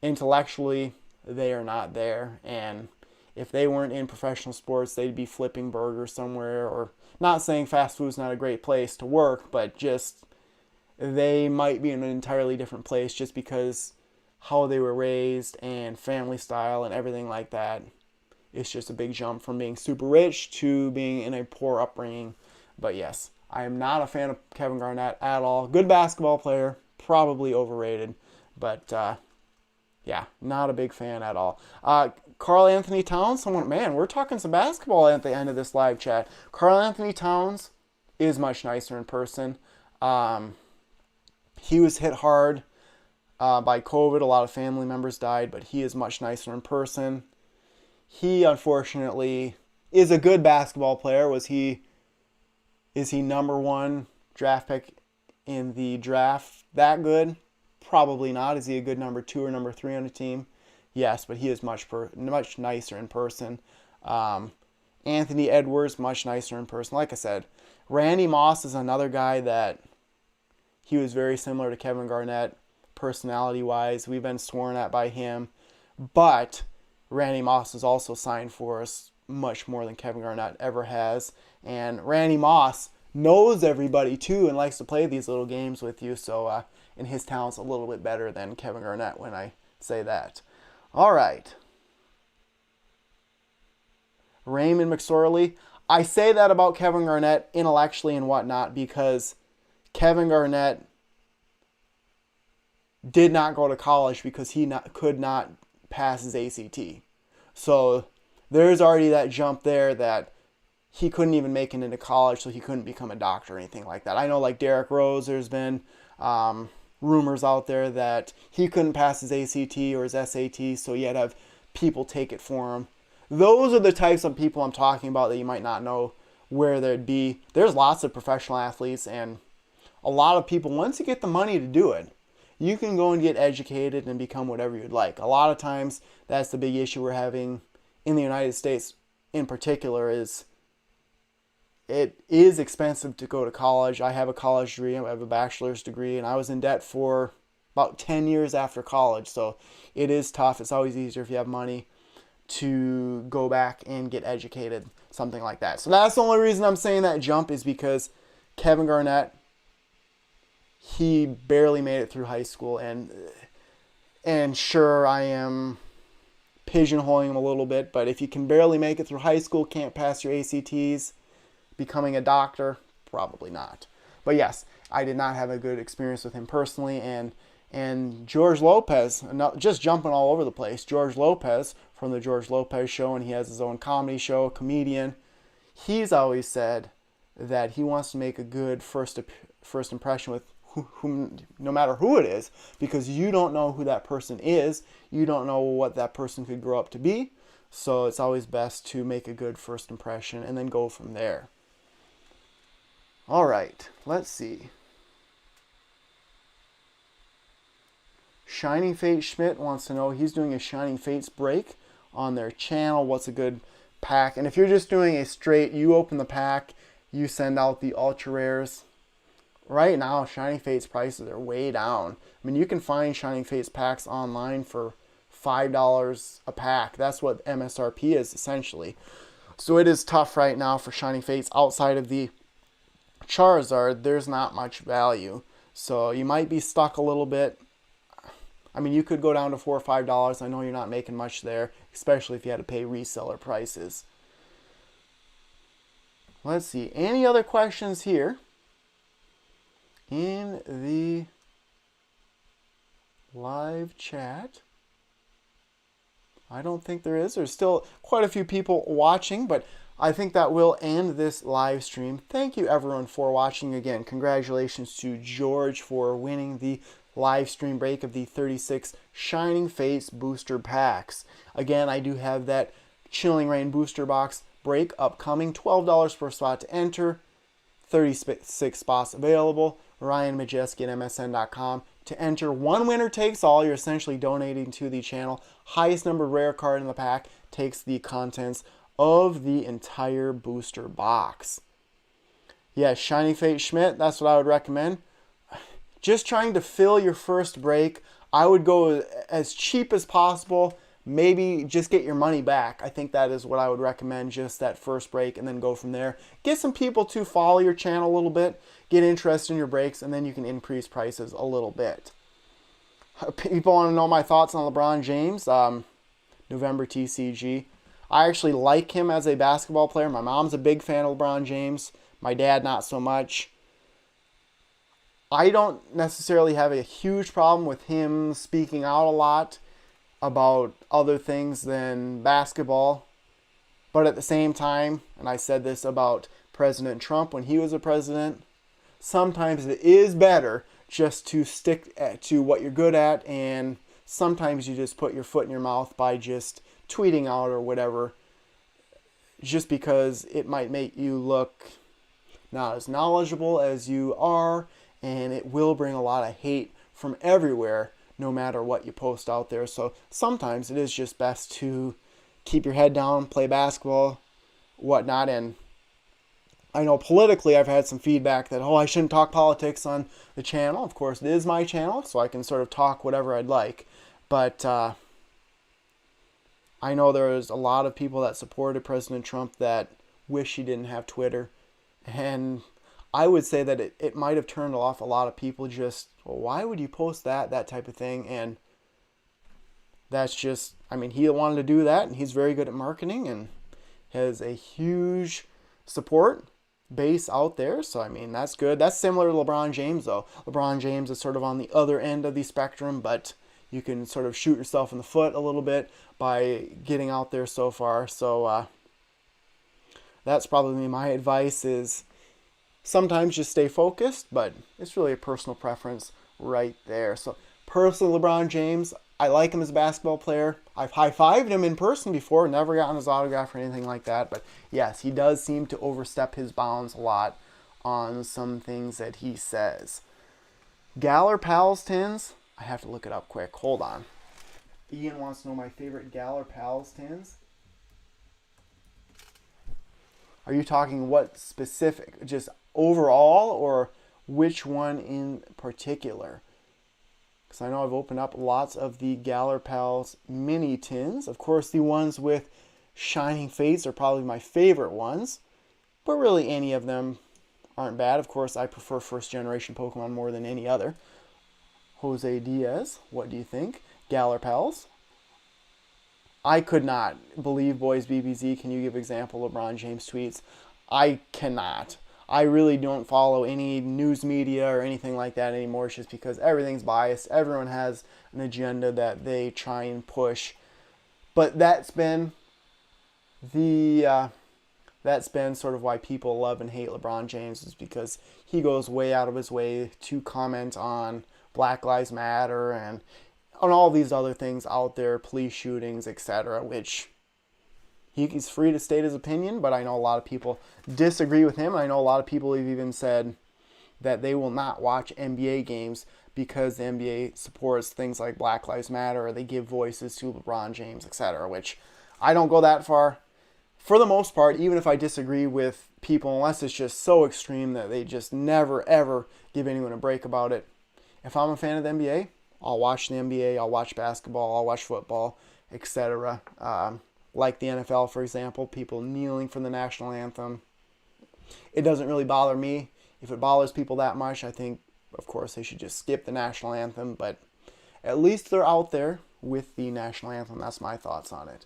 intellectually they are not there. And if they weren't in professional sports, they'd be flipping burgers somewhere, or not saying fast food's not a great place to work, but just they might be in an entirely different place just because how they were raised and family style and everything like that. It's just a big jump from being super rich to being in a poor upbringing. But yes, I am not a fan of Kevin Garnett at all. Good basketball player, probably overrated. But yeah, not a big fan at all. Karl Anthony Towns, man, we're talking some basketball at the end of this live chat. Karl Anthony Towns is much nicer in person. He was hit hard by COVID. A lot of family members died, but he is much nicer in person. He, unfortunately, is a good basketball player. Is he number one draft pick in the draft that good? Probably not. Is he a good number 2 or number 3 on the team? Yes, but he is much nicer in person. Anthony Edwards, much nicer in person. Like I said, Randy Moss is another guy that he was very similar to Kevin Garnett personality-wise. We've been sworn at by him. But Randy Moss is also signed for us much more than Kevin Garnett ever has. And Randy Moss knows everybody too and likes to play these little games with you. So, and his talent's a little bit better than Kevin Garnett when I say that. All right. Raymond McSorley. I say that about Kevin Garnett intellectually and whatnot because Kevin Garnett did not go to college because he could not pass his ACT. So there's already that jump there that he couldn't even make it into college, so he couldn't become a doctor or anything like that. I know like Derrick Rose, there's been rumors out there that he couldn't pass his ACT or his SAT, so he had to have people take it for him. Those are the types of people I'm talking about that you might not know where they'd be. There's lots of professional athletes and a lot of people, once you get the money to do it, you can go and get educated and become whatever you'd like. A lot of times, that's the big issue we're having in the United States in particular, is it is expensive to go to college. I have a college degree, I have a bachelor's degree, and I was in debt for about 10 years after college. So it is tough. It's always easier if you have money to go back and get educated, something like that. So that's the only reason I'm saying that jump, is because Kevin Garnett, he barely made it through high school, and sure, I am pigeonholing him a little bit, but if you can barely make it through high school, can't pass your ACTs, becoming a doctor, probably not. But yes, I did not have a good experience with him personally, and George Lopez, just jumping all over the place, George Lopez from the George Lopez Show, and he has his own comedy show, comedian, he's always said that he wants to make a good first impression with whom, no matter who it is, because you don't know who that person is, you don't know what that person could grow up to be, so it's always best to make a good first impression and then go from there. All right, let's see. Shining Fate Schmidt wants to know, he's doing a Shining Fates break on their channel. What's a good pack? And if you're just doing a straight, you open the pack, you send out the ultra rares. Right now, Shining Fates prices are way down. I mean, you can find Shining Fates packs online for $5 a pack. That's what MSRP is, essentially. So it is tough right now for Shining Fates. Outside of the Charizard, there's not much value. So you might be stuck a little bit. I mean, you could go down to $4 or $5. I know you're not making much there, especially if you had to pay reseller prices. Let's see. Any other questions here in the live chat? I don't think there is. There's still quite a few people watching, but I think that will end this live stream. Thank you everyone for watching. Again, congratulations to George for winning the live stream break of the 36 Shining Fates booster packs. Again, I do have that Chilling Reign booster box break upcoming. $12 per spot to enter. 36 spots available. ryanmajeske at msn.com. To enter, one winner takes all. You're essentially donating to the channel. Highest numbered rare card in the pack takes the contents of the entire booster box. Yeah, Shiny Fate Schmidt, that's what I would recommend. Just trying to fill your first break, I would go as cheap as possible. Maybe just get your money back. I think that is what I would recommend, just that first break, and then go from there. Get some people to follow your channel a little bit, get interested in your breaks, and then you can increase prices a little bit. People want to know my thoughts on LeBron James. November TCG. I actually like him as a basketball player. My mom's a big fan of LeBron James. My dad, not so much. I don't necessarily have a huge problem with him speaking out a lot about other things than basketball. But at the same time, and I said this about President Trump when he was a president, sometimes it is better just to stick to what you're good at, and sometimes you just put your foot in your mouth by just tweeting out or whatever, just because it might make you look not as knowledgeable as you are, and it will bring a lot of hate from everywhere no matter what you post out there. So sometimes it is just best to keep your head down, play basketball, whatnot. And I know politically I've had some feedback that, oh, I shouldn't talk politics on the channel. Of course, it is my channel, so I can sort of talk whatever I'd like. But I know there's a lot of people that supported President Trump that wish he didn't have Twitter. And I would say that it might have turned off a lot of people. Just, well, why would you post that type of thing? And that's just, I mean, he wanted to do that, and he's very good at marketing and has a huge support base out there. So, I mean, that's good. That's similar to LeBron James, though. LeBron James is sort of on the other end of the spectrum, but you can sort of shoot yourself in the foot a little bit by getting out there so far. So, that's probably my advice, is sometimes just stay focused, but it's really a personal preference right there. So personally, LeBron James, I like him as a basketball player. I've high-fived him in person before, never gotten his autograph or anything like that. But yes, he does seem to overstep his bounds a lot on some things that he says. Galler Pals tins, I have to look it up quick. Hold on. Ian wants to know my favorite Galler Pals tins. Are you talking what specific? Just overall, or which one in particular? Because I know I've opened up lots of the Galler Pals mini tins. Of course, the ones with shining fates are probably my favorite ones. But really, any of them aren't bad. Of course, I prefer first generation Pokemon more than any other. Jose Diaz, what do you think? Galler Pals? I could not believe Boys BBZ. Can you give example LeBron James tweets? I cannot. I really don't follow any news media or anything like that anymore. It's just because everything's biased. Everyone has an agenda that they try and push. But that's been sort of why people love and hate LeBron James, is because he goes way out of his way to comment on Black Lives Matter and on all these other things out there, police shootings, etc., which he's free to state his opinion, but I know a lot of people disagree with him. I know a lot of people have even said that they will not watch NBA games because the NBA supports things like Black Lives Matter, or they give voices to LeBron James, etc., which I don't go that far. For the most part, even if I disagree with people, unless it's just so extreme that they just never, ever give anyone a break about it. If I'm a fan of the NBA, I'll watch the NBA, I'll watch basketball, I'll watch football, etc. Like the NFL, for example, people kneeling for the national anthem. It doesn't really bother me. If it bothers people that much, I think, of course, they should just skip the national anthem. But at least they're out there with the national anthem. That's my thoughts on it.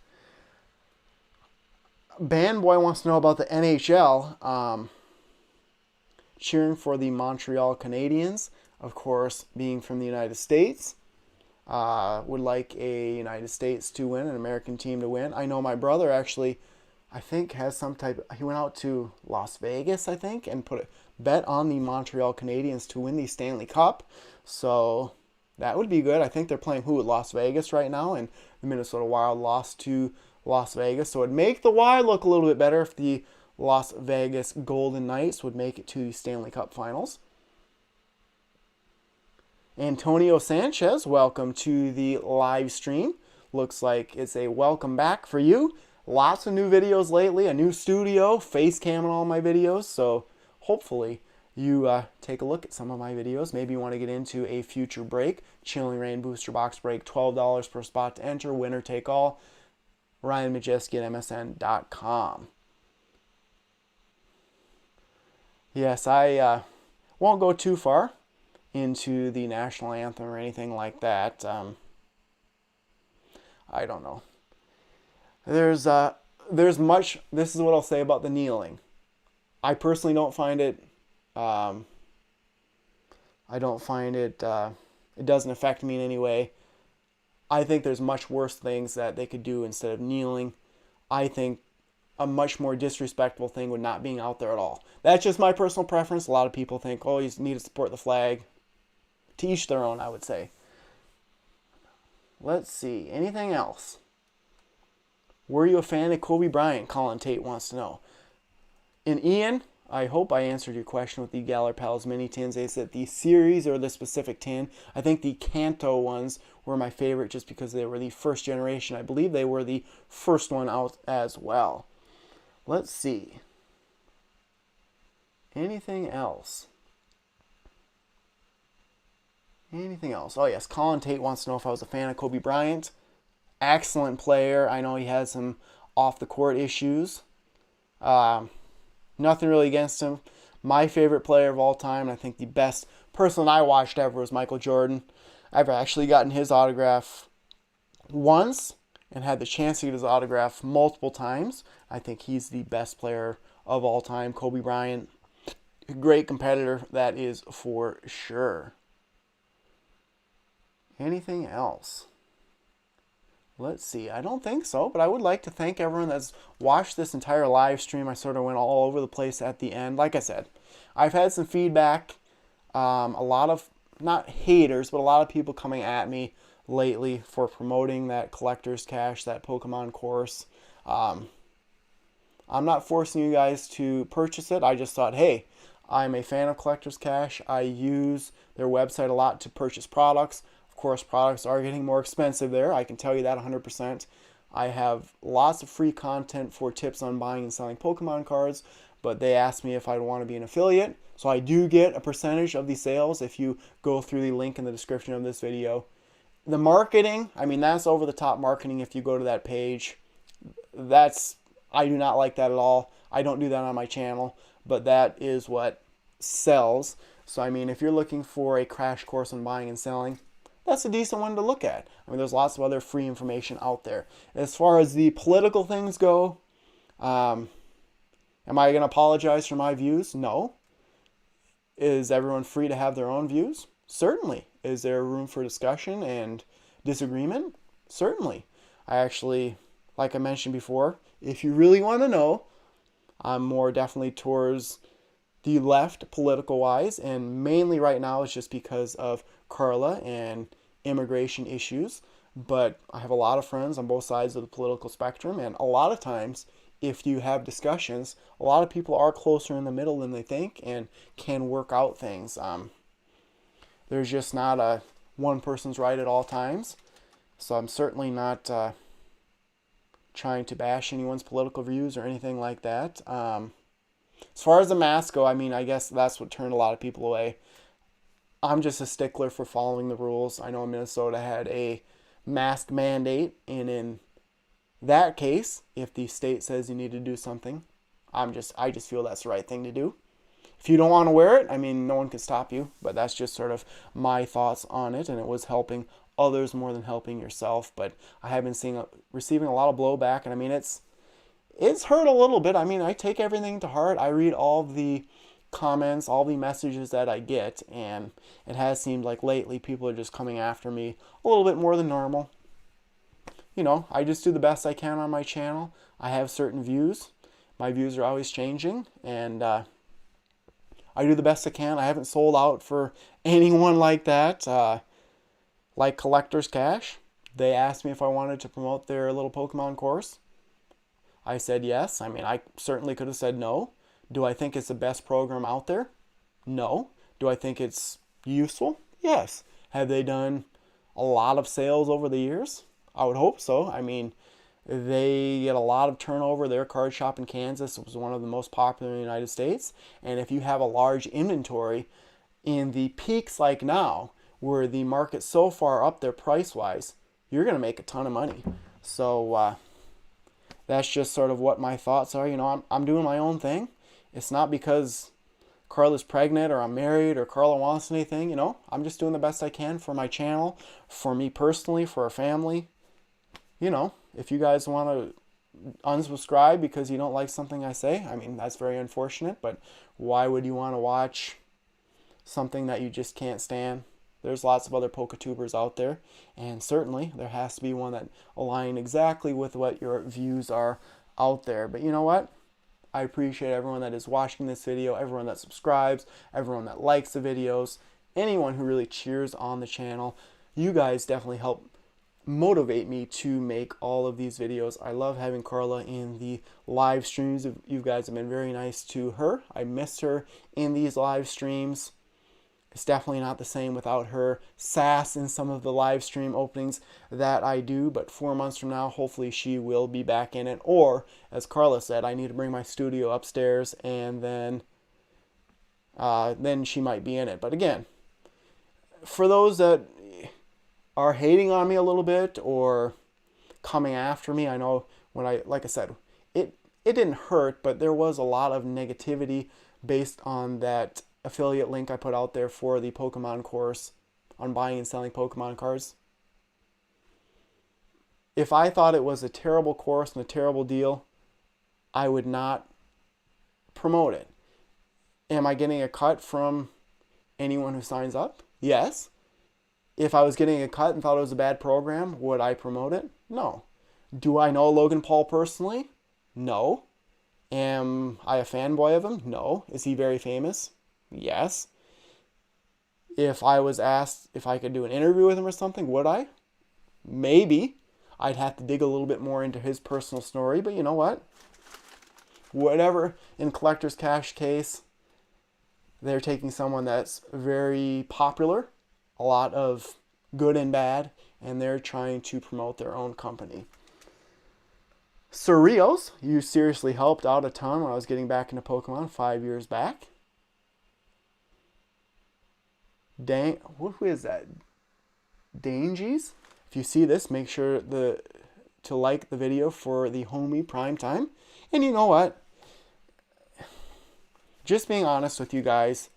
Bandboy wants to know about the NHL. Cheering for the Montreal Canadiens, of course, being from the United States. Would like a United States to win, an American team to win. I know my brother actually, I think, has some type. He went out to Las Vegas, I think, and put a bet on the Montreal Canadiens to win the Stanley Cup. So that would be good. I think they're playing at Las Vegas right now, and the Minnesota Wild lost to Las Vegas. So it'd make the Wild look a little bit better if the Las Vegas Golden Knights would make it to the Stanley Cup Finals. Antonio Sanchez, welcome to the live stream. Looks like it's a welcome back for you. Lots of new videos lately, a new studio, face cam on all my videos. So hopefully you take a look at some of my videos. Maybe you want to get into a future break. Chilling Reign Booster Box Break, $12 per spot to enter, winner take all. ryanmajeske at msn.com. Yes, I won't go too far into the national anthem or anything like that. I don't know. There's much. This is what I'll say about the kneeling. I personally don't find it. I don't find it. It doesn't affect me in any way. I think there's much worse things that they could do instead of kneeling. I think a much more disrespectful thing would not being out there at all. That's just my personal preference. A lot of people think, oh, you need to support the flag. To each their own, I would say. Let's see. Anything else? Were you a fan of Kobe Bryant? Colin Tate wants to know. And Ian, I hope I answered your question with the Galler Pals mini tins. They said the series or the specific tin. I think the Kanto ones were my favorite just because they were the first generation. I believe they were the first one out as well. Let's see. Anything else? Anything else? Oh yes, Colin Tate wants to know if I was a fan of Kobe Bryant. Excellent player. I know he has some off-the-court issues. Nothing really against him. My favorite player of all time, and I think the best person I watched ever was Michael Jordan. I've actually gotten his autograph once and had the chance to get his autograph multiple times. I think he's the best player of all time. Kobe Bryant, a great competitor, that is for sure. Anything else? Let's see. I don't think so, but I would like to thank everyone that's watched this entire live stream. I sort of went all over the place at the end. Like I said, I've had some feedback. A lot of not haters, but a lot of people coming at me lately for promoting that collector's cache, that Pokemon course. I'm not forcing you guys to purchase it. I just thought, hey, I'm a fan of collector's cache. I use their website a lot to purchase products. Of course, products are getting more expensive there. I can tell you that 100%. I have lots of free content for tips on buying and selling Pokemon cards, but they asked me if I'd want to be an affiliate. So I do get a percentage of the sales if you go through the link in the description of this video. The marketing, I mean, that's over the top marketing if you go to that page. I do not like that at all. I don't do that on my channel, but that is what sells. So I mean, if you're looking for a crash course on buying and selling, that's a decent one to look at. I mean, there's lots of other free information out there. As far as the political things go, am I going to apologize for my views? No. Is everyone free to have their own views? Certainly. Is there room for discussion and disagreement? Certainly. I actually, like I mentioned before, if you really want to know, I'm more definitely towards the left political-wise, and mainly right now it's just because of Carla and immigration issues. But I have a lot of friends on both sides of the political spectrum, and a lot of times if you have discussions, a lot of people are closer in the middle than they think and can work out things. There's just not a one person's right at all times. So I'm certainly not trying to bash anyone's political views or anything like that. As far as the masks go, I mean, I guess that's what turned a lot of people away. I'm just a stickler for following the rules. I know Minnesota had a mask mandate, and in that case, if the state says you need to do something, I just feel that's the right thing to do. If you don't want to wear it, I mean, no one can stop you, but that's just sort of my thoughts on it, and it was helping others more than helping yourself. But I have been receiving a lot of blowback, and I mean, it's hurt a little bit. I mean, I take everything to heart. I read all the comments, all the messages that I get, and it has seemed like lately people are just coming after me a little bit more than normal. You know, I just do the best I can on my channel. I have certain views. My views are always changing, and I do the best I can. I haven't sold out for anyone like that. Like Collector's Cache, they asked me if I wanted to promote their little Pokemon course. I said yes. I mean, I certainly could have said no. Do I think it's the best program out there? No. Do I think it's useful? Yes. Have they done a lot of sales over the years? I would hope so. I mean, they get a lot of turnover. Their card shop in Kansas was one of the most popular in the United States. And if you have a large inventory in the peaks like now, where the market's so far up there price-wise, you're going to make a ton of money. So that's just sort of what my thoughts are. You know, I'm doing my own thing. It's not because Carla's pregnant or I'm married or Carla wants anything. You know, I'm just doing the best I can for my channel, for me personally, for our family. You know, if you guys want to unsubscribe because you don't like something I say, I mean, that's very unfortunate, but why would you want to watch something that you just can't stand? There's lots of other Poketubers out there, and certainly there has to be one that align exactly with what your views are out there. But you know what? I appreciate everyone that is watching this video, everyone that subscribes, everyone that likes the videos, anyone who really cheers on the channel. You guys definitely help motivate me to make all of these videos. I love having Carla in the live streams. You guys have been very nice to her. I miss her in these live streams. It's definitely not the same without her sass in some of the live stream openings that I do, but 4 months from now, hopefully she will be back in it. Or, as Carla said, I need to bring my studio upstairs, and then she might be in it. But again, for those that are hating on me a little bit or coming after me, I know like I said, it didn't hurt, but there was a lot of negativity based on that affiliate link I put out there for the Pokemon course on buying and selling Pokemon cards. If I thought it was a terrible course and a terrible deal, I would not promote it. Am I getting a cut from anyone who signs up? Yes. If I was getting a cut and thought it was a bad program, would I promote it? No. Do I know Logan Paul personally? No. Am I a fanboy of him? No. Is he very famous? Yes. If I was asked if I could do an interview with him or something, would I? Maybe. I'd have to dig a little bit more into his personal story, but you know what? Whatever, in Collector's Cash case, they're taking someone that's very popular, a lot of good and bad, and they're trying to promote their own company. Surreals, you seriously helped out a ton when I was getting back into Pokemon 5 years back. Dang, what is that? Dangies? If you see this, make sure to like the video for the homie Primetime. And you know what? Just being honest with you guys,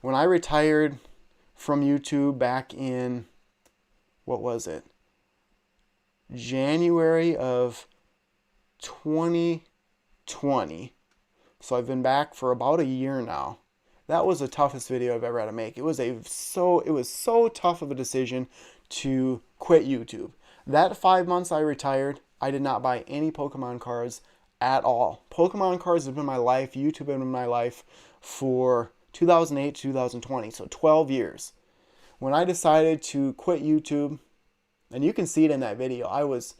when I retired from YouTube back in, what was it? January of 2020. So I've been back for about a year now. That was the toughest video I've ever had to make. It was so tough of a decision to quit YouTube. That 5 months I retired, I did not buy any Pokemon cards at all. Pokemon cards have been my life. YouTube has been my life for 2008 to 2020, so 12 years. When I decided to quit YouTube, and you can see it in that video, I was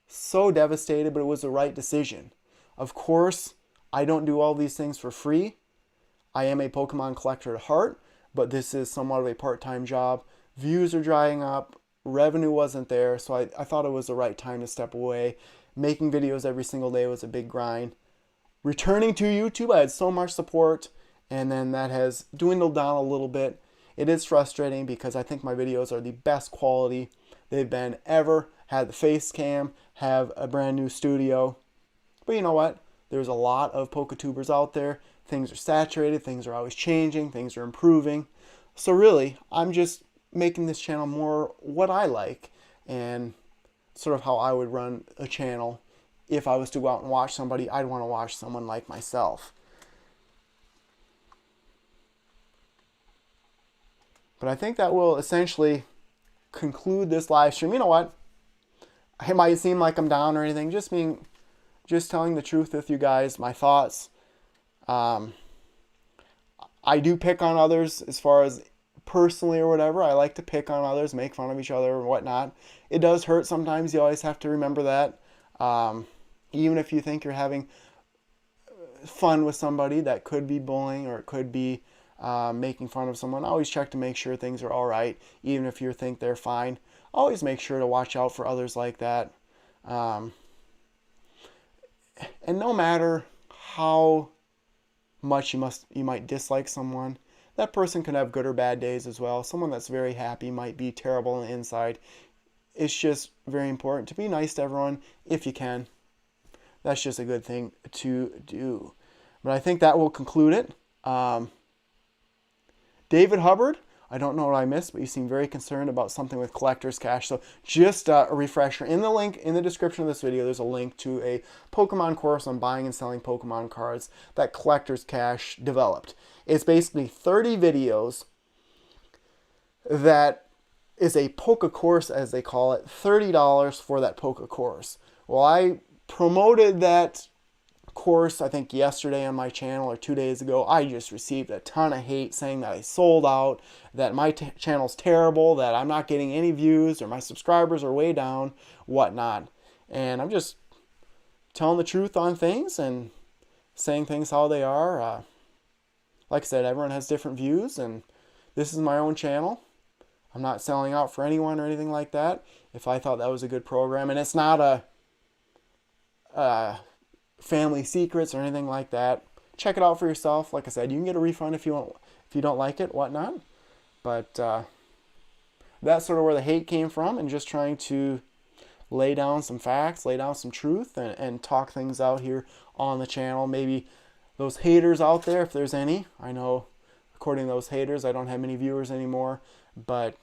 so devastated, but it was the right decision. Of course, I don't do all these things for free. I am a Pokemon collector at heart, but this is somewhat of a part-time job. Views are drying up, revenue wasn't there, so I thought it was the right time to step away. Making videos every single day was a big grind. Returning to YouTube, I had so much support, and then that has dwindled down a little bit. It is frustrating because I think my videos are the best quality they've been ever. Had the face cam, have a brand new studio. But you know what? There's a lot of Poketubers out there. Things are saturated, things are always changing, things are improving. So really, I'm just making this channel more what I like and sort of how I would run a channel. If I was to go out and watch somebody, I'd want to watch someone like myself. But I think that will essentially conclude this live stream. You know what? It might seem like I'm down or anything. Just telling the truth with you guys, my thoughts. I do pick on others as far as personally or whatever. I like to pick on others, make fun of each other and whatnot. It does hurt sometimes. You always have to remember that. Even if you think you're having fun with somebody, that could be bullying or it could be making fun of someone. Always check to make sure things are all right, even if you think they're fine. Always make sure to watch out for others like that. And no matter how much you might dislike someone, that person can have good or bad days as well. Someone that's very happy might be terrible on the inside. It's just very important to be nice to everyone if you can. That's just a good thing to do. But I think that will conclude it. David Hubbard, I don't know what I missed, but you seem very concerned about something with Collector's Cash. So just a refresher. In the link in the description of this video, there's a link to a Pokemon course on buying and selling Pokemon cards that Collector's Cash developed. It's basically 30 videos that is a Poke course, as they call it, $30 for that Poke course. Well, I promoted that course, I think yesterday on my channel or 2 days ago. I just received a ton of hate saying that I sold out, that my channel's terrible, that I'm not getting any views, or my subscribers are way down, whatnot. And I'm just telling the truth on things and saying things how they are. Like I said, everyone has different views, and this is my own channel. I'm not selling out for anyone or anything like that. If I thought that was a good program, and it's not a family secrets or anything like that. Check it out for yourself. Like I said, you can get a refund if you don't like it, whatnot. But that's sort of where the hate came from, and just trying to lay down some facts, lay down some truth, and talk things out here on the channel. Maybe those haters out there, if there's any. I know, according to those haters, I don't have many viewers anymore, but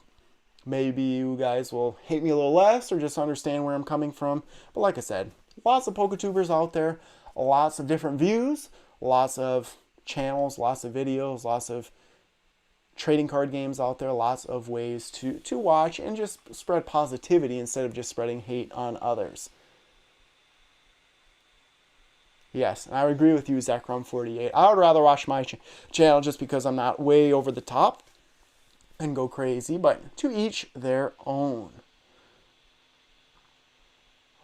maybe you guys will hate me a little less or just understand where I'm coming from. But like I said, lots of Poketubers out there, lots of different views, lots of channels, lots of videos, lots of trading card games out there, lots of ways to watch and just spread positivity instead of just spreading hate on others. Yes, and I would agree with you, Zekrom48. I would rather watch my channel just because I'm not way over the top. and go crazy, but to each their own.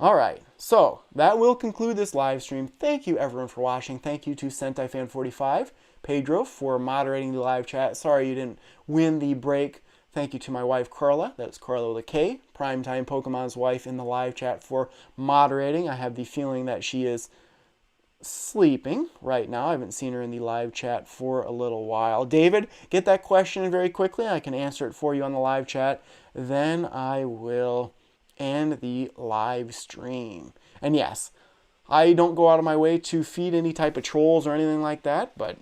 All right, so that will conclude this live stream. Thank you everyone for watching. Thank you to SentaiFan45, Pedro for moderating the live chat. Sorry you didn't win the break. Thank you to my wife Carla, that's Carla with a K, Primetime Pokemon's wife in the live chat for moderating. I have the feeling that she is sleeping right now. I haven't seen her in the live chat for a little while. David, get that question in very quickly. I can answer it for you on the live chat. Then I will end the live stream. And yes, I don't go out of my way to feed any type of trolls or anything like that, but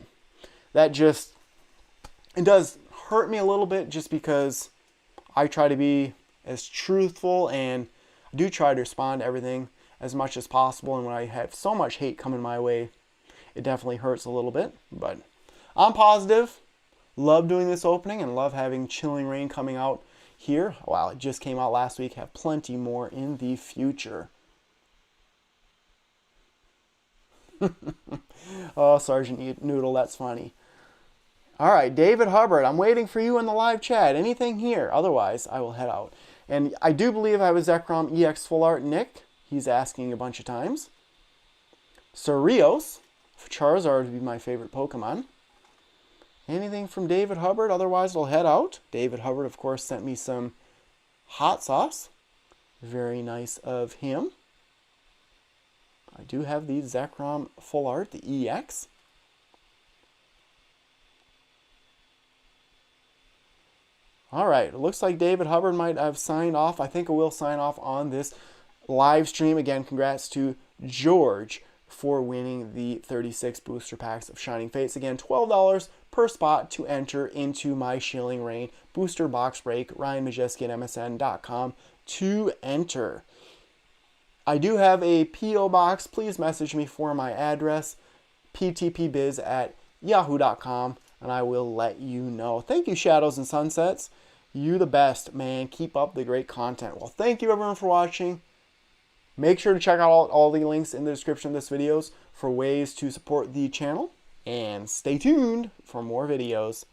that just, it does hurt me a little bit just because I try to be as truthful and I do try to respond to everything as much as possible, and when I have so much hate coming my way, it definitely hurts a little bit, but I'm positive. Love doing this opening and love having Chilling Reign coming out here. Wow, it just came out last week. Have plenty more in the future. Oh, Sergeant Noodle, that's funny. All right, David Hubbard, I'm waiting for you in the live chat. Anything here? Otherwise, I will head out. And I do believe I have a Zekrom EX Full Art Nick. He's asking a bunch of times. Surios, Charizard would be my favorite Pokemon. Anything from David Hubbard? Otherwise, I'll head out. David Hubbard, of course, sent me some hot sauce. Very nice of him. I do have the Zekrom Full Art, the EX. All right, it looks like David Hubbard might have signed off. I think I will sign off on this live stream. Again, congrats to George for winning the 36 booster packs of Shining Fates. Again, $12 per spot to enter into my Chilling Reign booster box break. ryanmajeske at msn.com to enter. I do have a P.O. box. Please message me for my address, ptpbiz@yahoo.com, and I will let you know. Thank you, Shadows and Sunsets. You the best, man. Keep up the great content. Well, thank you everyone for watching. Make sure to check out all the links in the description of this video for ways to support the channel. And stay tuned for more videos.